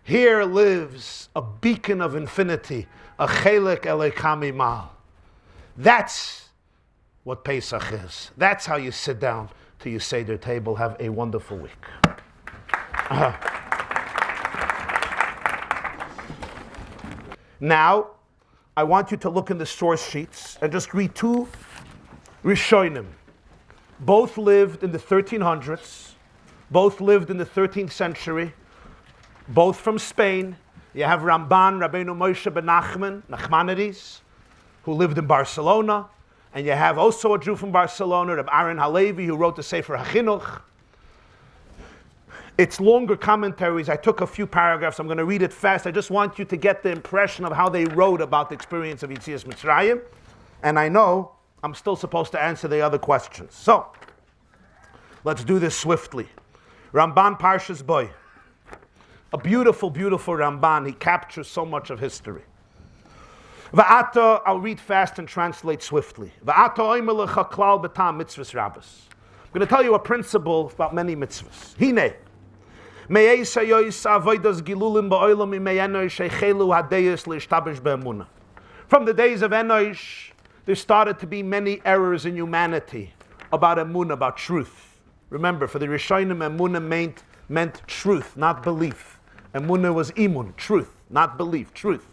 Here lives a beacon of infinity, a chelek elekam imal. That's what Pesach is. That's how you sit down to your Seder table. Have a wonderful week. Now, I want you to look in the source sheets and just read two Rishonim. Both lived in the 1300s. Both lived in the 13th century. Both from Spain. You have Ramban, Rabbeinu Moshe ben Nachmanides, who lived in Barcelona. And you have also a Jew from Barcelona, Rabbi Aaron Halevi, who wrote the Sefer HaChinuch. It's longer commentaries. I took a few paragraphs. I'm going to read it fast. I just want you to get the impression of how they wrote about the experience of Yetzias Mitzrayim. And I know I'm still supposed to answer the other questions. So, let's do this swiftly. Ramban Parshas Boy. A beautiful, beautiful Ramban. He captures so much of history. Va'ata, I'll read fast and translate swiftly. Va'ata oimer lecha klal b'tam mitzvahs rabbos. I'm going to tell you a principle about many mitzvahs. Hine. From the days of Enosh, there started to be many errors in humanity about Emunah, about truth. Remember, for the Rishonim, Emunah meant truth, not belief. Emunah was imun, truth, not belief, truth.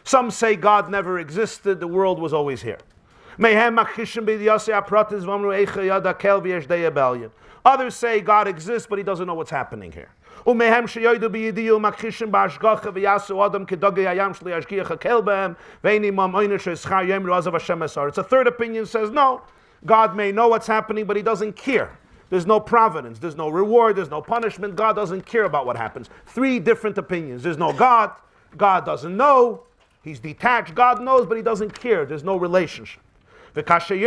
Some say God never existed, the world was always here. Others say God exists, but he doesn't know what's happening here. It's a third opinion says, no, God may know what's happening, but he doesn't care. There's no providence, there's no reward, there's no punishment. God doesn't care about what happens. Three different opinions. There's no God, God doesn't know, he's detached, God knows, but he doesn't care. There's no relationship. שיש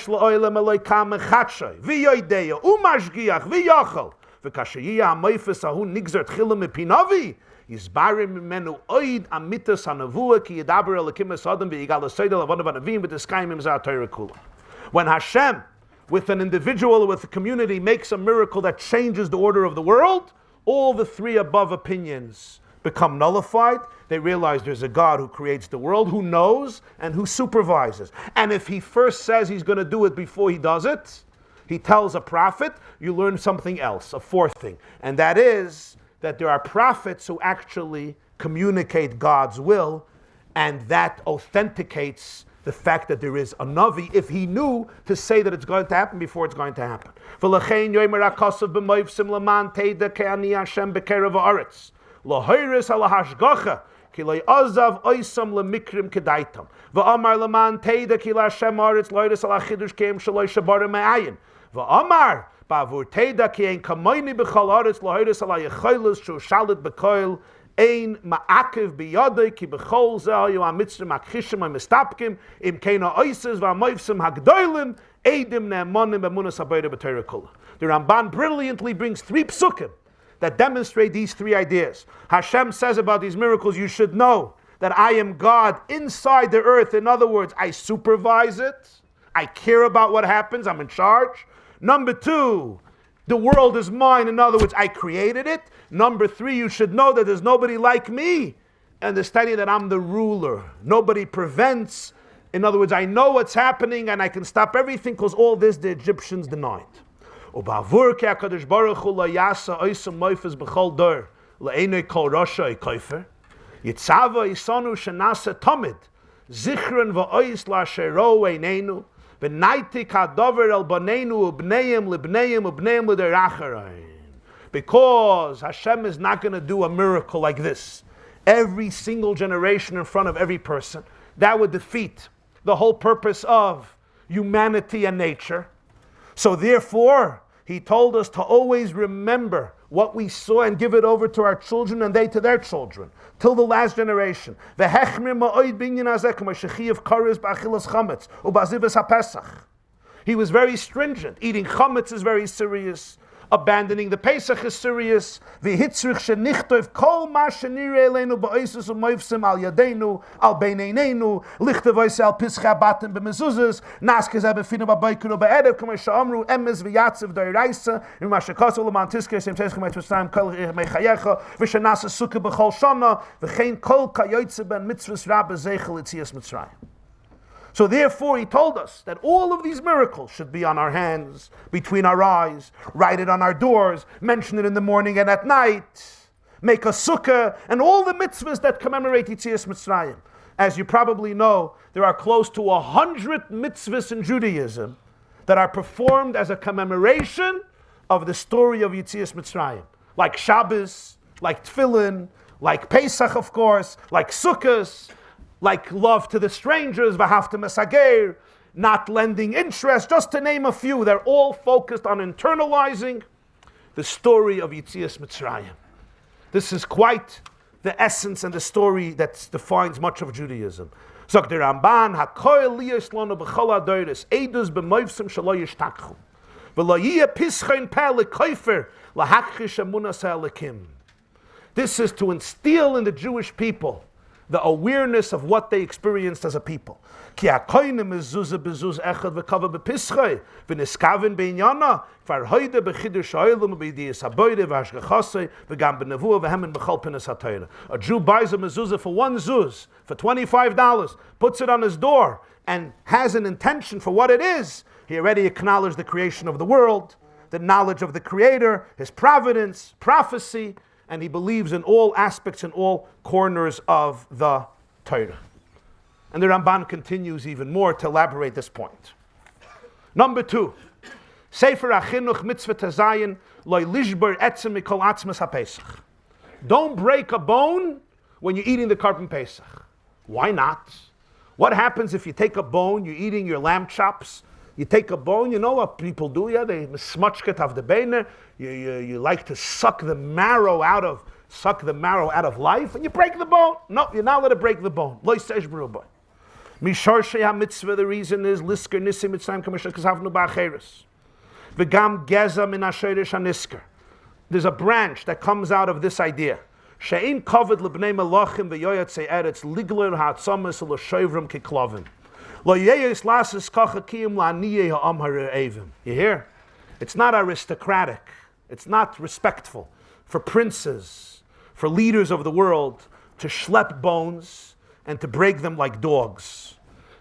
לעולם אלוהיקם מחדשי, ויודע, ומשגיח, ויוכל. וכאשר יהיה המויפס ההוא נגזר תחילה מפינובי, יסבר ממנו עוד אמיתוס הנבואה, כי ידבר אלוקים אסודם, ויגאל הסדר לבונם הנביאים, ותסקיים עם זה התורה כולה. When Hashem, with an individual or with a community, makes a miracle that changes the order of the world, all the three above opinions become nullified. They realize there's a God who creates the world, who knows, and who supervises. And if he first says he's going to do it before he does it, he tells a prophet, you learn something else, a fourth thing. And that is that there are prophets who actually communicate God's will, and that authenticates the fact that there is a Navi, if he knew to say that it's going to happen before it's going to happen. Ein ma'akev biyadei ki b'chol zeh yu ha'mitzrim ha'kchishim ha'mistapkim im keina oises v'ha'moifsim ha'gdoilim eidim ne'emonim b'emunas ha'bayre b'Torah kula. The Ramban brilliantly brings 3 psukim that demonstrate these 3 ideas. Hashem says about these miracles, you should know that I am God inside the earth. In other words, I supervise it. I care about what happens. I'm in charge. Number 2, the world is mine. In other words, I created it. Number 3, you should know that there's nobody like me. Understanding that I'm the ruler. Nobody prevents. In other words, I know what's happening and I can stop everything, because all this the Egyptians denied. Because Hashem is not going to do a miracle like this every single generation in front of every person. That would defeat the whole purpose of humanity and nature. So therefore, he told us to always remember what we saw and give it over to our children and they to their children, till the last generation. He was very stringent. Eating chametz is very serious. Abandoning the Pesach is serious. V'hitzrich shenichtov kol ma shenireh elenu ba'osos u'moifsim al yadeinu al beineinenu lichtavois al pischa batim b'mezuzas naskez abefinu b'baykunu ba'erev k'may sha'amru emes v'yatziv d'iraisa v'ma shekasu l'man tiskei sem teschem etzvusayim kol mechayecha v'shenasa sukkah b'chol shana v'chein kol kayotze ben mitzvahs rabbe zeichel etzias Mitzrayim. So therefore, he told us that all of these miracles should be on our hands, between our eyes, write it on our doors, mention it in the morning and at night, make a sukkah, and all the mitzvahs that commemorate Yetzias Mitzrayim. As you probably know, there are close to 100 mitzvahs in Judaism that are performed as a commemoration of the story of Yetzias Mitzrayim. Like Shabbos, like Tefillin, like Pesach, of course, like Sukkahs, like love to the strangers, v'havta mesager, not lending interest, just to name a few. They're all focused on internalizing the story of Yetzias Mitzrayim. This is quite the essence and the story that defines much of Judaism. Sagt der Ramban, hakoil liyas lanu b'chol hadoros, edus b'moivsim shelo yishtakchu, v'lo yiyeh pischein peh l'koifer lahakchish emunas ha'elikim. This is to instill in the Jewish people the awareness of what they experienced as a people. Ki hakoinim mezuzah bezuz echad v'kava b'pischei v'niskaven b'inyana kvar hoide b'chidush ha'olam b'yidiyas haboide v'hashgachasei v'gam b'nevuah v'hemen b'chol pinas ha'torah. A Jew buys a mezuzah for 1 zuz, for $25, puts it on his door, and has an intention for what it is. He already acknowledged the creation of the world, the knowledge of the Creator, His providence, prophecy, and he believes in all aspects and all corners of the Torah. And the Ramban continues even more to elaborate this point. Number 2, Sefer HaChinuch Mitzvah Tazayin Loi Lishbar Etzem Mikol Atzmas HaPesach. Don't break a bone when you're eating the Karban Pesach. Why not? What happens if you take a bone, you're eating your lamb chops, you take a bone, you know what people do, yeah? They smuchket of the beiner. You like to suck the marrow out of life, and you break the bone. No, you're not allowed to break the bone. Lo yisesh b'rubai. Mishar shei mitzvah. The reason is lisker nisim mitzvayim kamishah kazavnu ba'acheres. V'gam geza min ha'sheirish ha'nisker. There's a branch that comes out of this idea. She'in kavod l'bnei melachim v'yoyat se'eretz ligler ha'atzamas l'shoivrim kiklovim. You hear? It's not aristocratic. It's not respectful for princes, for leaders of the world to schlep bones and to break them like dogs.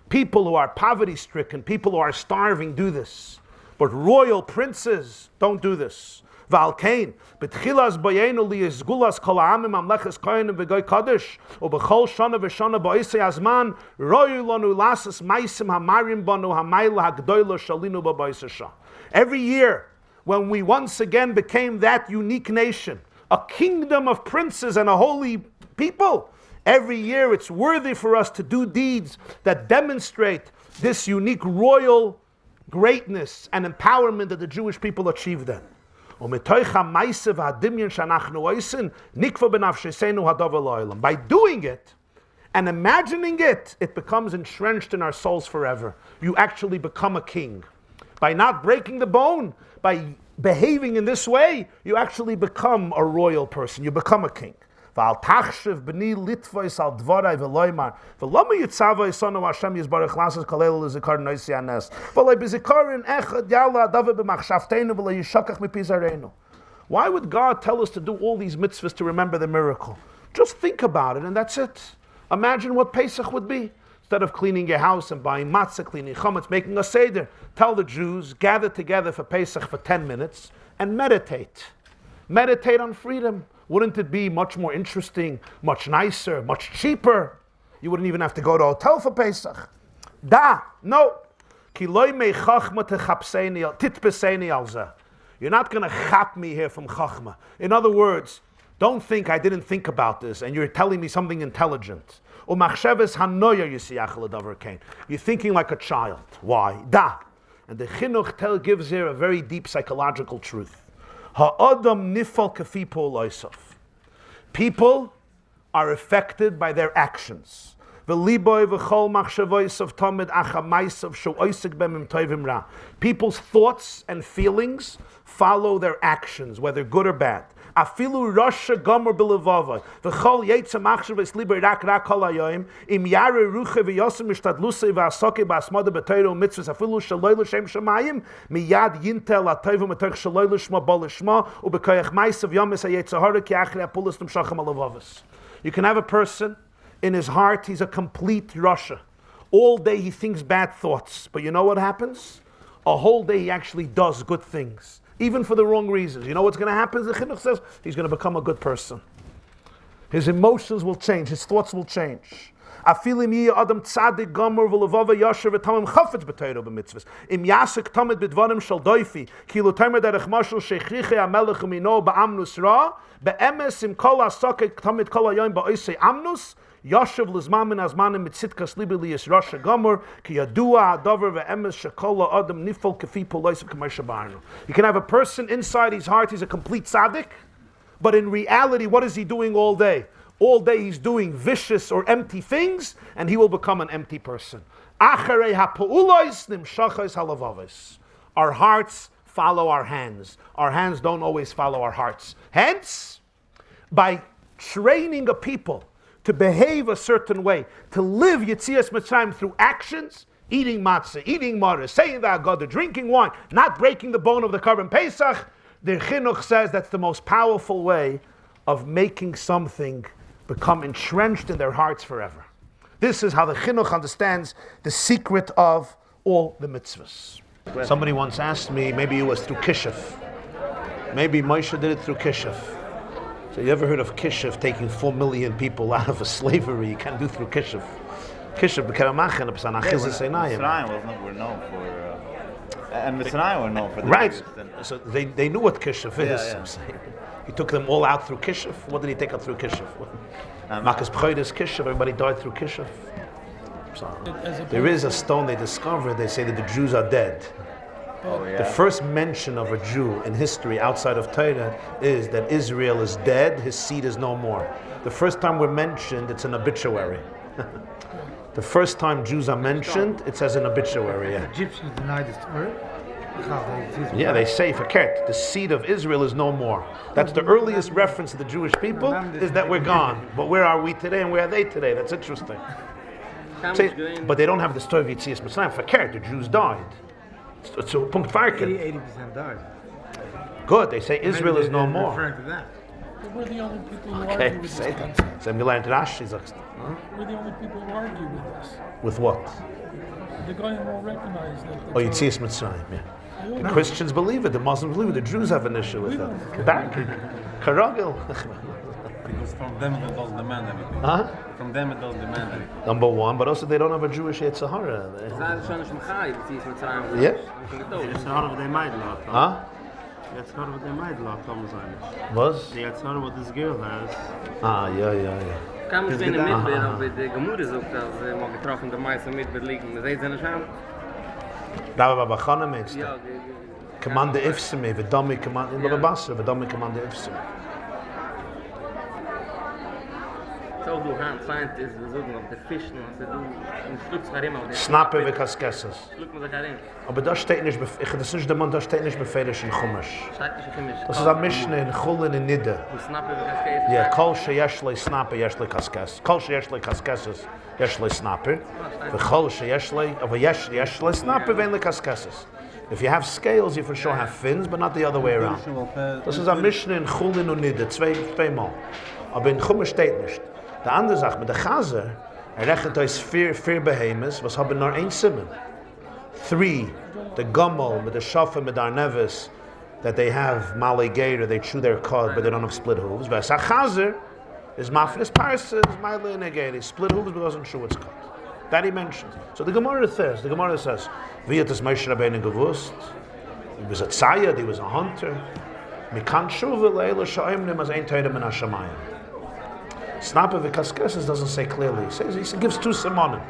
People who are poverty-stricken, people who are starving do this. But royal princes don't do this. Valkain, betchilas bayenu liyizgulas kol ha'amim mamleches kohenim v'goy kadosh, ubechol shana v'shana ba'isei azman, royu lanu lasas maisim hamarim banu hamayla hagdoyla shalinu ba'ba'isei shah. Every year, when we once again became that unique nation, a kingdom of princes and a holy people, every year it's worthy for us to do deeds that demonstrate this unique royal greatness and empowerment that the Jewish people achieved then. By doing it and imagining it, it becomes entrenched in our souls forever. You actually become a king. By not breaking the bone, by behaving in this way, you actually become a royal person. You become a king. V'al tachshev b'ni litvois al dvarai v'loymar v'lama yitzava yisonu Hashem yizbarach lasas kalelu l'zikar noisi anes v'loi b'zikarin echad yala adava b'machshavteinu v'loi yishakach mipizareinu. Why would God tell us to do all these mitzvahs to remember the miracle? Just think about it and that's it. Imagine what Pesach would be. Instead of cleaning your house and buying matzah, cleaning chametz, making a seder, tell the Jews, gather together for Pesach for 10 minutes and meditate. Meditate on freedom. Wouldn't it be much more interesting, much nicer, much cheaper? You wouldn't even have to go to a hotel for Pesach. No. You're not going to chap me here from chachma. In other words, don't think I didn't think about this and you're telling me something intelligent. You're thinking like a child. Why? And the chinuch gives here a very deep psychological truth. People are affected by their actions. People's thoughts and feelings follow their actions, whether good or bad. Afilu rasha gomer belevava v'chol yetsa machshav esliber rak kol hayoyim im yare ruche v'yosem mishtadlusei v'asoke b'asmada b'toiro mitzvahs afilu shaloi l'shem shamayim miyad yintel atoivu metoich shaloi l'shma bo l'shma u'bekoyach maisav yomis hayetzahara ki achri apulis t'mshachem alavavas. You can have a person, in his heart he's a complete rasha. All day he thinks bad thoughts, but you know what happens? A whole day he actually does good things. Even for the wrong reasons. You know what's going to happen? The chinuch says he's going to become a good person. His emotions will change. His thoughts will change. Afilim yi adam tzadik gomer v'levava yasher v'tamim chafetz b'teiro b'mitzvahs. Im yasek tamid b'dvarim shal doifi ki lo tamer derech mashal sheichriche amelech umino ba'amnus ra be'emes im kol asake tamid kol hayoyim ba'oisei amnus Yashav lizmamin azmanim mitzitkas libeli is rasha gomer ki yadua adavar ve'emes shekola adam nifol kefi poloisav k'marsha barnu. You can have a person inside his heart, he's a complete tzaddik, but in reality, what is he doing all day? All day he's doing vicious or empty things, and he will become an empty person. Acharei ha'pa'ulois nimshachos halavavis. Our hearts follow our hands. Our hands don't always follow our hearts. Hence, by training a people to behave a certain way, to live Yetzias Mitzrayim through actions, eating matzah, eating maror, saying the Haggadah, drinking wine, not breaking the bone of the Karban Pesach, the chinuch says that's the most powerful way of making something become entrenched in their hearts forever. This is how the chinuch understands the secret of all the mitzvahs. Somebody once asked me, maybe it was through Kishuf. Maybe Moshe did it through Kishuf. So you ever heard of Kishuf taking 4 million people out of a slavery? You can't do through Kishuf. Kishuf became a machin of Mitzrayim were known for, and Mitzrayim were known for the right. So they knew what Kishuf is. Yeah. I'm saying. He took them all out through Kishuf. What did he take out through Kishuf? Makas B'chodes Kishuf. Everybody died through Kishuf. So there is a stone they discovered. They say that the Jews are dead. Oh, yeah. The first mention of a Jew in history outside of Torah is that Israel is dead, his seed is no more. The first time we're mentioned, it's an obituary. The first time Jews are mentioned, it says an obituary. Yeah. Egyptians denied this Torah. Yeah, they say, forget, the seed of Israel is no more. That's the earliest reference to the Jewish people, is that we're gone. But where are we today and where are they today? That's interesting. But they don't have the story of Yetzias Mitzrayim. Forget, the Jews died. So, 80% died. Good, they say Israel is no more. Referring to that. We're the only people who Okay, argue with say this that. concept. So I'm gelernt Rashi, sagst du. We're the only people who argue with this. With what? The guy will recognize that. Oh, you see it's Mitzrayim, yeah. The Christians believe it, the Muslims believe it, the Jews have an issue with it. Back. Karagil. Because from them it doesn't demand anything. Huh? From them it doesn't demand anything. Number one, but also they don't have a Jewish Yetzirah. Yeah? Jetzt hören wir den Meidler. Huh? Jetzt hören wir den Meidler, Thomas eigentlich. Was? Jetzt hören wir this girl has. Ah, ja. Kam es in Mitbeer, aber die Gemude sucht, als man getroffen der meiste Mitbeer liegen. Das ist eine Scham. Rabbi Bachana meinst du? Ja, Commande Ifsimi, Vedami command in the Basra, Vedami commande Ifsimi. so du Hand Scientist, wir suchen auf der Fischen, was du in Schluckscharim auf der Snappe wie Kaskesses. Schluck mit der Karim. Aber das steht nicht, das ist nicht der Mann, das steht nicht befehlisch in Chumash. Schreckliche Chemisch. Das ist ein Mischne in Chulin in Nidde. Du snappe wie Kaskes. Ja, kol sheyeshle snappe yeshle kaskes. Kol sheyeshle kaskesses yeshle snappe. The kol sheyeshle of a yeshle snappe venle kaskesses. If you have scales, you for sure have fins, but not the other way around. Das ist ein Mischne in Chulin und Nidde, zweimal. Aber in Chumash steht nicht. Die andere Sache, mit der Chazer, rechnet euch vier Behemoths, was haben nur ein Simen. 3, the Gummel, with the Shafah, with our Nevis, that they have Malay Gator, they chew their cud, but they don't have split hooves. But a Chazer is Mafris Parsa, is Malay Negati, split hooves, but doesn't chew its cud. That he mentions. So the Gemara says, Viat is Moshe Rabbeinu gewusst, he was a tzayad, he was a hunter. Mikan shuva leila sha'imnim as ein teirem in Hashemayim. Snappe v'kaskesses doesn't say clearly. He gives two simonim.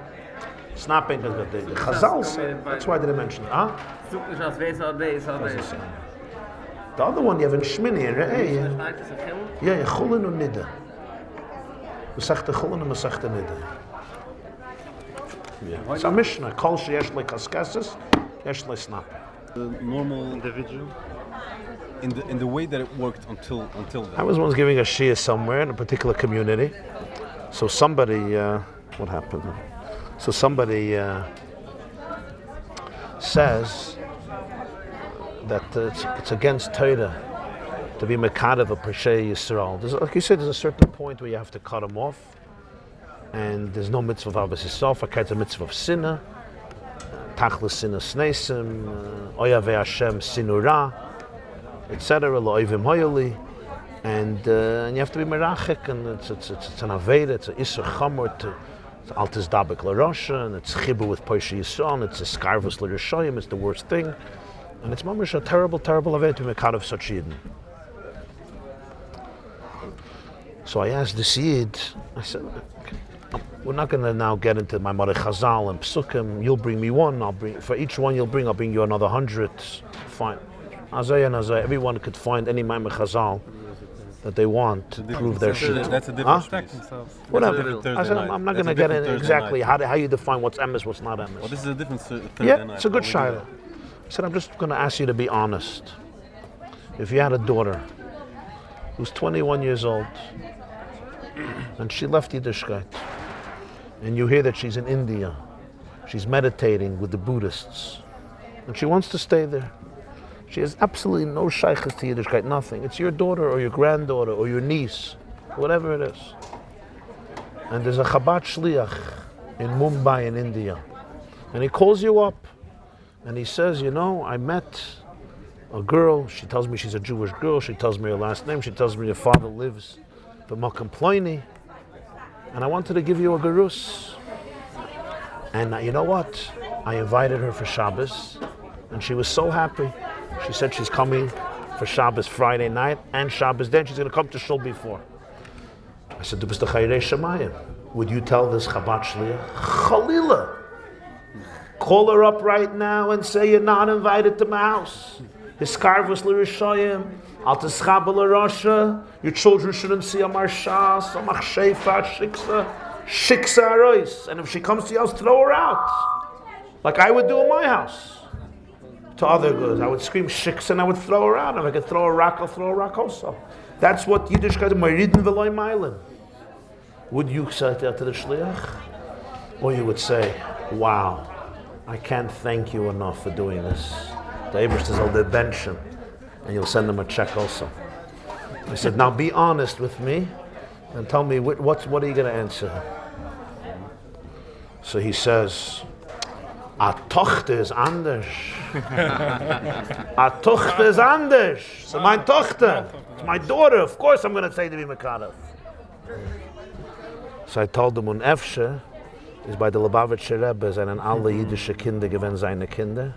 Snappe, the Chazal say, that's why I didn't mention it. Huh? Sucht nicht als Weiß oder ist oder ist. The other one, you have in Shmini, in Re'eh. Steigt es in Chilm? Yeah, Chulin und Nidde. Masechta Chulin und Masechta Nidde. Yeah. It's a Mishnah. Kol sheyesh le kaskesses, yesh le snappe. The normal individual, in the way that it worked until then. I was once giving a shia somewhere in a particular community. So somebody, what happened? So somebody says that it's against Torah to be mekadev a Peshay Yisrael. Like you said, there's a certain point where you have to cut them off, and there's no mitzvah of Avos Yisrael. It's a mitzvah of sinna, tachlis sinna snesim, oyave Hashem sinura, etc. Lo'ivim hoyoli, and you have to be merachik, and it's an aveda, it's an isur chamor, it's altis dabek l'rosha, and it's chibu with Peshay Yisrael, and it's a skarvus l'rishoyim, it's the worst thing, and it's mamish a terrible aveda to be mekadev such yidden. So I asked this Yid, I said, we're not going to now get into my Mareh Chazal and Psukim. You'll bring me one, I'll bring you another 100. Fine. Azay and Azay, everyone could find any Mareh Chazal that they want to prove their shit. That's a different perspective. Whatever. I said, I'm not going to get into exactly how you define what's emes, what's not emes. Well, this is a different Thursday Yeah, night. it's a good shayla. I said, I'm just going to ask you to be honest. If you had a daughter who's 21 years old, and she left Yiddishkeit, and you hear that she's in India, she's meditating with the Buddhists, and she wants to stay there. She has absolutely no shaykhs to Yiddishkeit, nothing. It's your daughter or your granddaughter or your niece, whatever it is. And there's a Chabad Shliach in Mumbai in India, and he calls you up, and he says, I met a girl, she tells me she's a Jewish girl, she tells me her last name, she tells me her father lives the Makam Ploini, and I wanted to give you a gerus. And you know what? I invited her for Shabbos, and she was so happy. She said she's coming for Shabbos Friday night and Shabbos then. She's going to come to Shul before. I said, Du bist the Chayrei Shemayim. Would you tell this Chabad Shliach? Chalila. Call her up right now and say you're not invited to my house. Hiskarvus l'rishayim. Al teschabel l'rasha. Your children shouldn't see a marshas, a machshefa, shiksa arois. And if she comes to your house, throw her out. Like I would do in my house. To other goods. I would scream shiksa and I would throw her out. If I could throw a rock, I'll throw a rock also. That's what Yiddishkeit is. Meridin v'loy meilen. Would you say that to the shliach? Or you would say, wow, I can't thank you enough for doing this. The Eberst is on the bench, and you'll send them a check also. I said, now be honest with me and tell me what are you going to answer? So he says, a Tochter is anders. A Tochter is anders. So my Tochter, it's my daughter. Of course I'm going to say to be Mekadef. So I told him, Efshe is by the Lubavitcher Rebbe, seinen alle jüdische Kinder gewesen seine Kinder.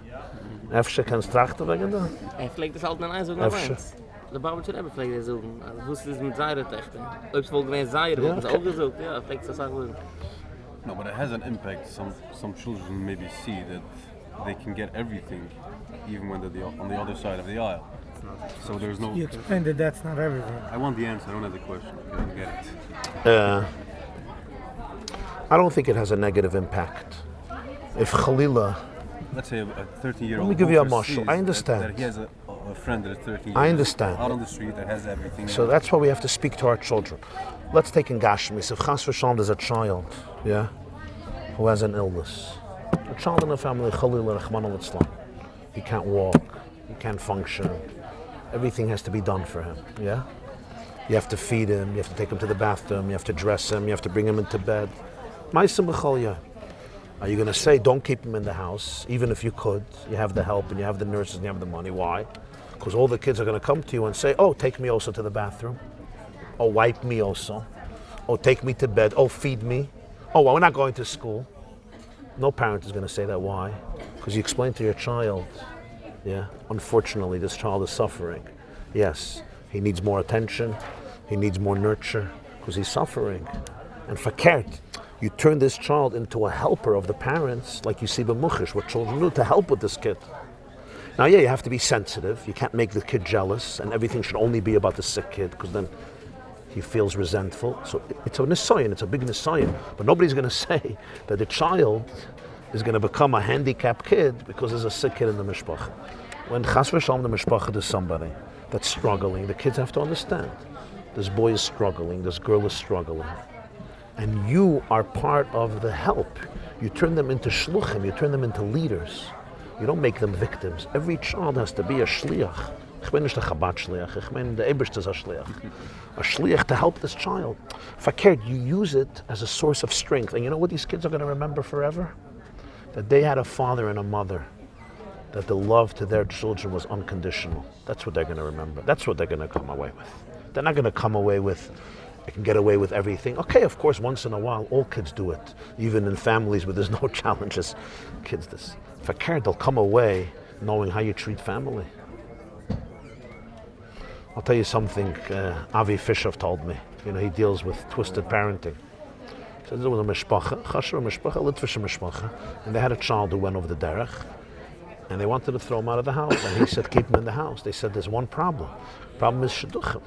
Efshe kannst trachten wegen da? Pflegt das halt dann so nach eins. Der Bauer schon eben pflegt das so. Also wusste es mit seiner Töchter. Ob es wohl gewesen Seire, Ja, das auch gesucht. Ja, pflegt das auch so. No, but it has an impact. Some children maybe see that they can get everything, even when they're on the other side of the aisle. So there's no. You explained that that's not everything. I want the answer. I don't have the question. I don't get it. I don't think it has a negative impact. If Khalila, Let's say a 13-year-old. Let me give you a who marshal. sees I understand. That he has a friend that is 13 years I understand. out on the street that has everything. so that's why we have to speak to our children. Let's take in Gashmis. If Chas v'Shalom there's a child, yeah, who has an illness, a child in the family, Khalila Rahman al-Islam, he can't walk, he can't function, everything has to be done for him, yeah? You have to feed him, you have to take him to the bathroom, you have to dress him, you have to bring him into bed. Ma'aseh b'chol. Are you going to say, don't keep him in the house, even if you could? You have the help and you have the nurses and you have the money. Why? Because all the kids are going to come to you and say, oh, take me also to the bathroom. Oh, wipe me also. Oh, take me to bed. Oh, feed me. Oh, well, we're not going to school. No parent is going to say that. Why? Because you explain to your child, yeah, unfortunately, this child is suffering. Yes, he needs more attention. He needs more nurture because he's suffering. And fakert, you turn this child into a helper of the parents, like you see b'muchish, what children do to help with this kid. Now, yeah, you have to be sensitive. You can't make the kid jealous, and everything should only be about the sick kid, because then he feels resentful. So it's a nisayon, it's a big nisayon. But nobody's going to say that the child is going to become a handicapped kid because there's a sick kid in the mishpacha. When chas v'shalom the mishpacha is somebody that's struggling, the kids have to understand. This boy is struggling, this girl is struggling. And you are part of the help. You turn them into shluchim, you turn them into leaders. You don't make them victims. Every child has to be a shliach. Ich bin nicht a Chabad shliach, ich bin der Eberste ist a shliach. A shliach to help this child. Fakert, you use it as a source of strength. And you know what these kids are going to remember forever? That they had a father and a mother. That the love to their children was unconditional. That's what they're going to remember. That's what they're going to come away with. They're not going to come away with, I can get away with everything. Okay, of course, once in a while, all kids do it. Even in families where there's no challenges, kids this. Fakir, they'll come away knowing how you treat family. I'll tell you something Avi Fisher told me. You know, he deals with twisted parenting. He said there was a mishpacha, chasher mishpacha, litvisha mishpacha, and they had a child who went over the derech, and they wanted to throw him out of the house, and he said, keep him in the house. They said, there's one problem. Problem is shidduchim.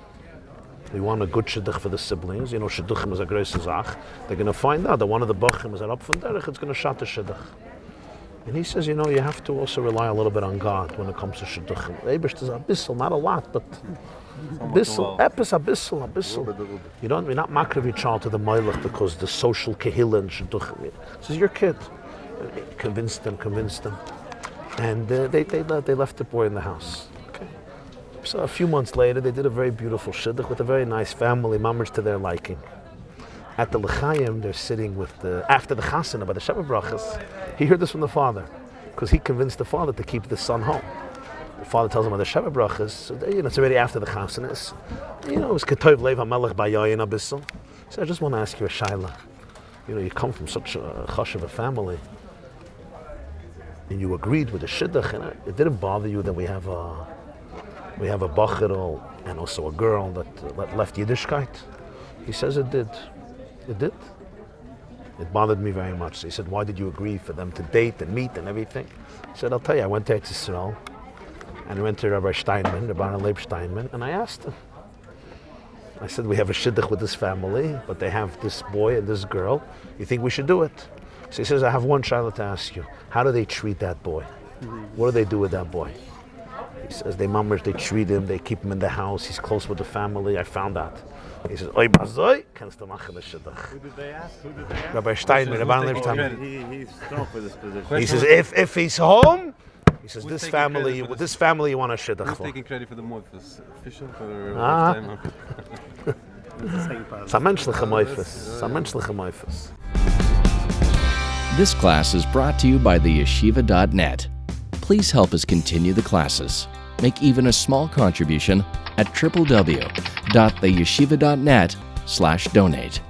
We want a good shidduch for the siblings. You know, shidduchim is a great zach. They're going to find out that one of the bachim is up from derech, it's going to shut the shidduch. And he says, you know, you have to also rely a little bit on God when it comes to shidduchim. Eibishter is a bissel, not a lot, but bissel, epis a bissel. You're not makriv your child to the meilach because the social kehillah and shidduchim. This is your kid. Convince them. And they left the boy in the house. So a few months later, they did a very beautiful shidduch with a very nice family, members to their liking. At the L'chaim, they're sitting with after the chasana by the Sheva Brachas. He heard this from the father, because he convinced the father to keep the son home. The father tells him about the Sheva Brachas, so it's already after the chasana. It's Ketov Lev HaMelech Bayayin Abyssal. So I just want to ask you a shaila. You come from such a chash of a family, and you agreed with the shidduch, and it didn't bother you that we have a bachirol and also a girl that left Yiddishkeit? He says it did. It did. It bothered me very much. So he said, why did you agree for them to date and meet and everything? He said, I'll tell you, I went to Eretz Yisrael and I went to Rabbi Steinman, Rabbi Leib Steinman, and I asked him. I said, we have a shidduch with this family, but they have this boy and this girl. You think we should do it? So he says, I have one shaila to ask you. How do they treat that boy? What do they do with that boy? He says, they treat him, they keep him in the house, he's close with the family, I found out. He says, Oy bazoi, kannst du machen the shidduch. Who did they ask? Rabbi Steinman, Rabbi Leib Steinman. He's strong for this position. He says, if he's home, he says, Who's this taking credit family, for with this? this family you want to shidduch Who's for. taking credit for the moifus? Official or Ah. first time? It's the same It's a menschliche moifus. It's a menschliche moifus. This class is brought to you by theyeshiva.net. Please help us continue the classes. Make even a small contribution at www.theyeshiva.net/donate.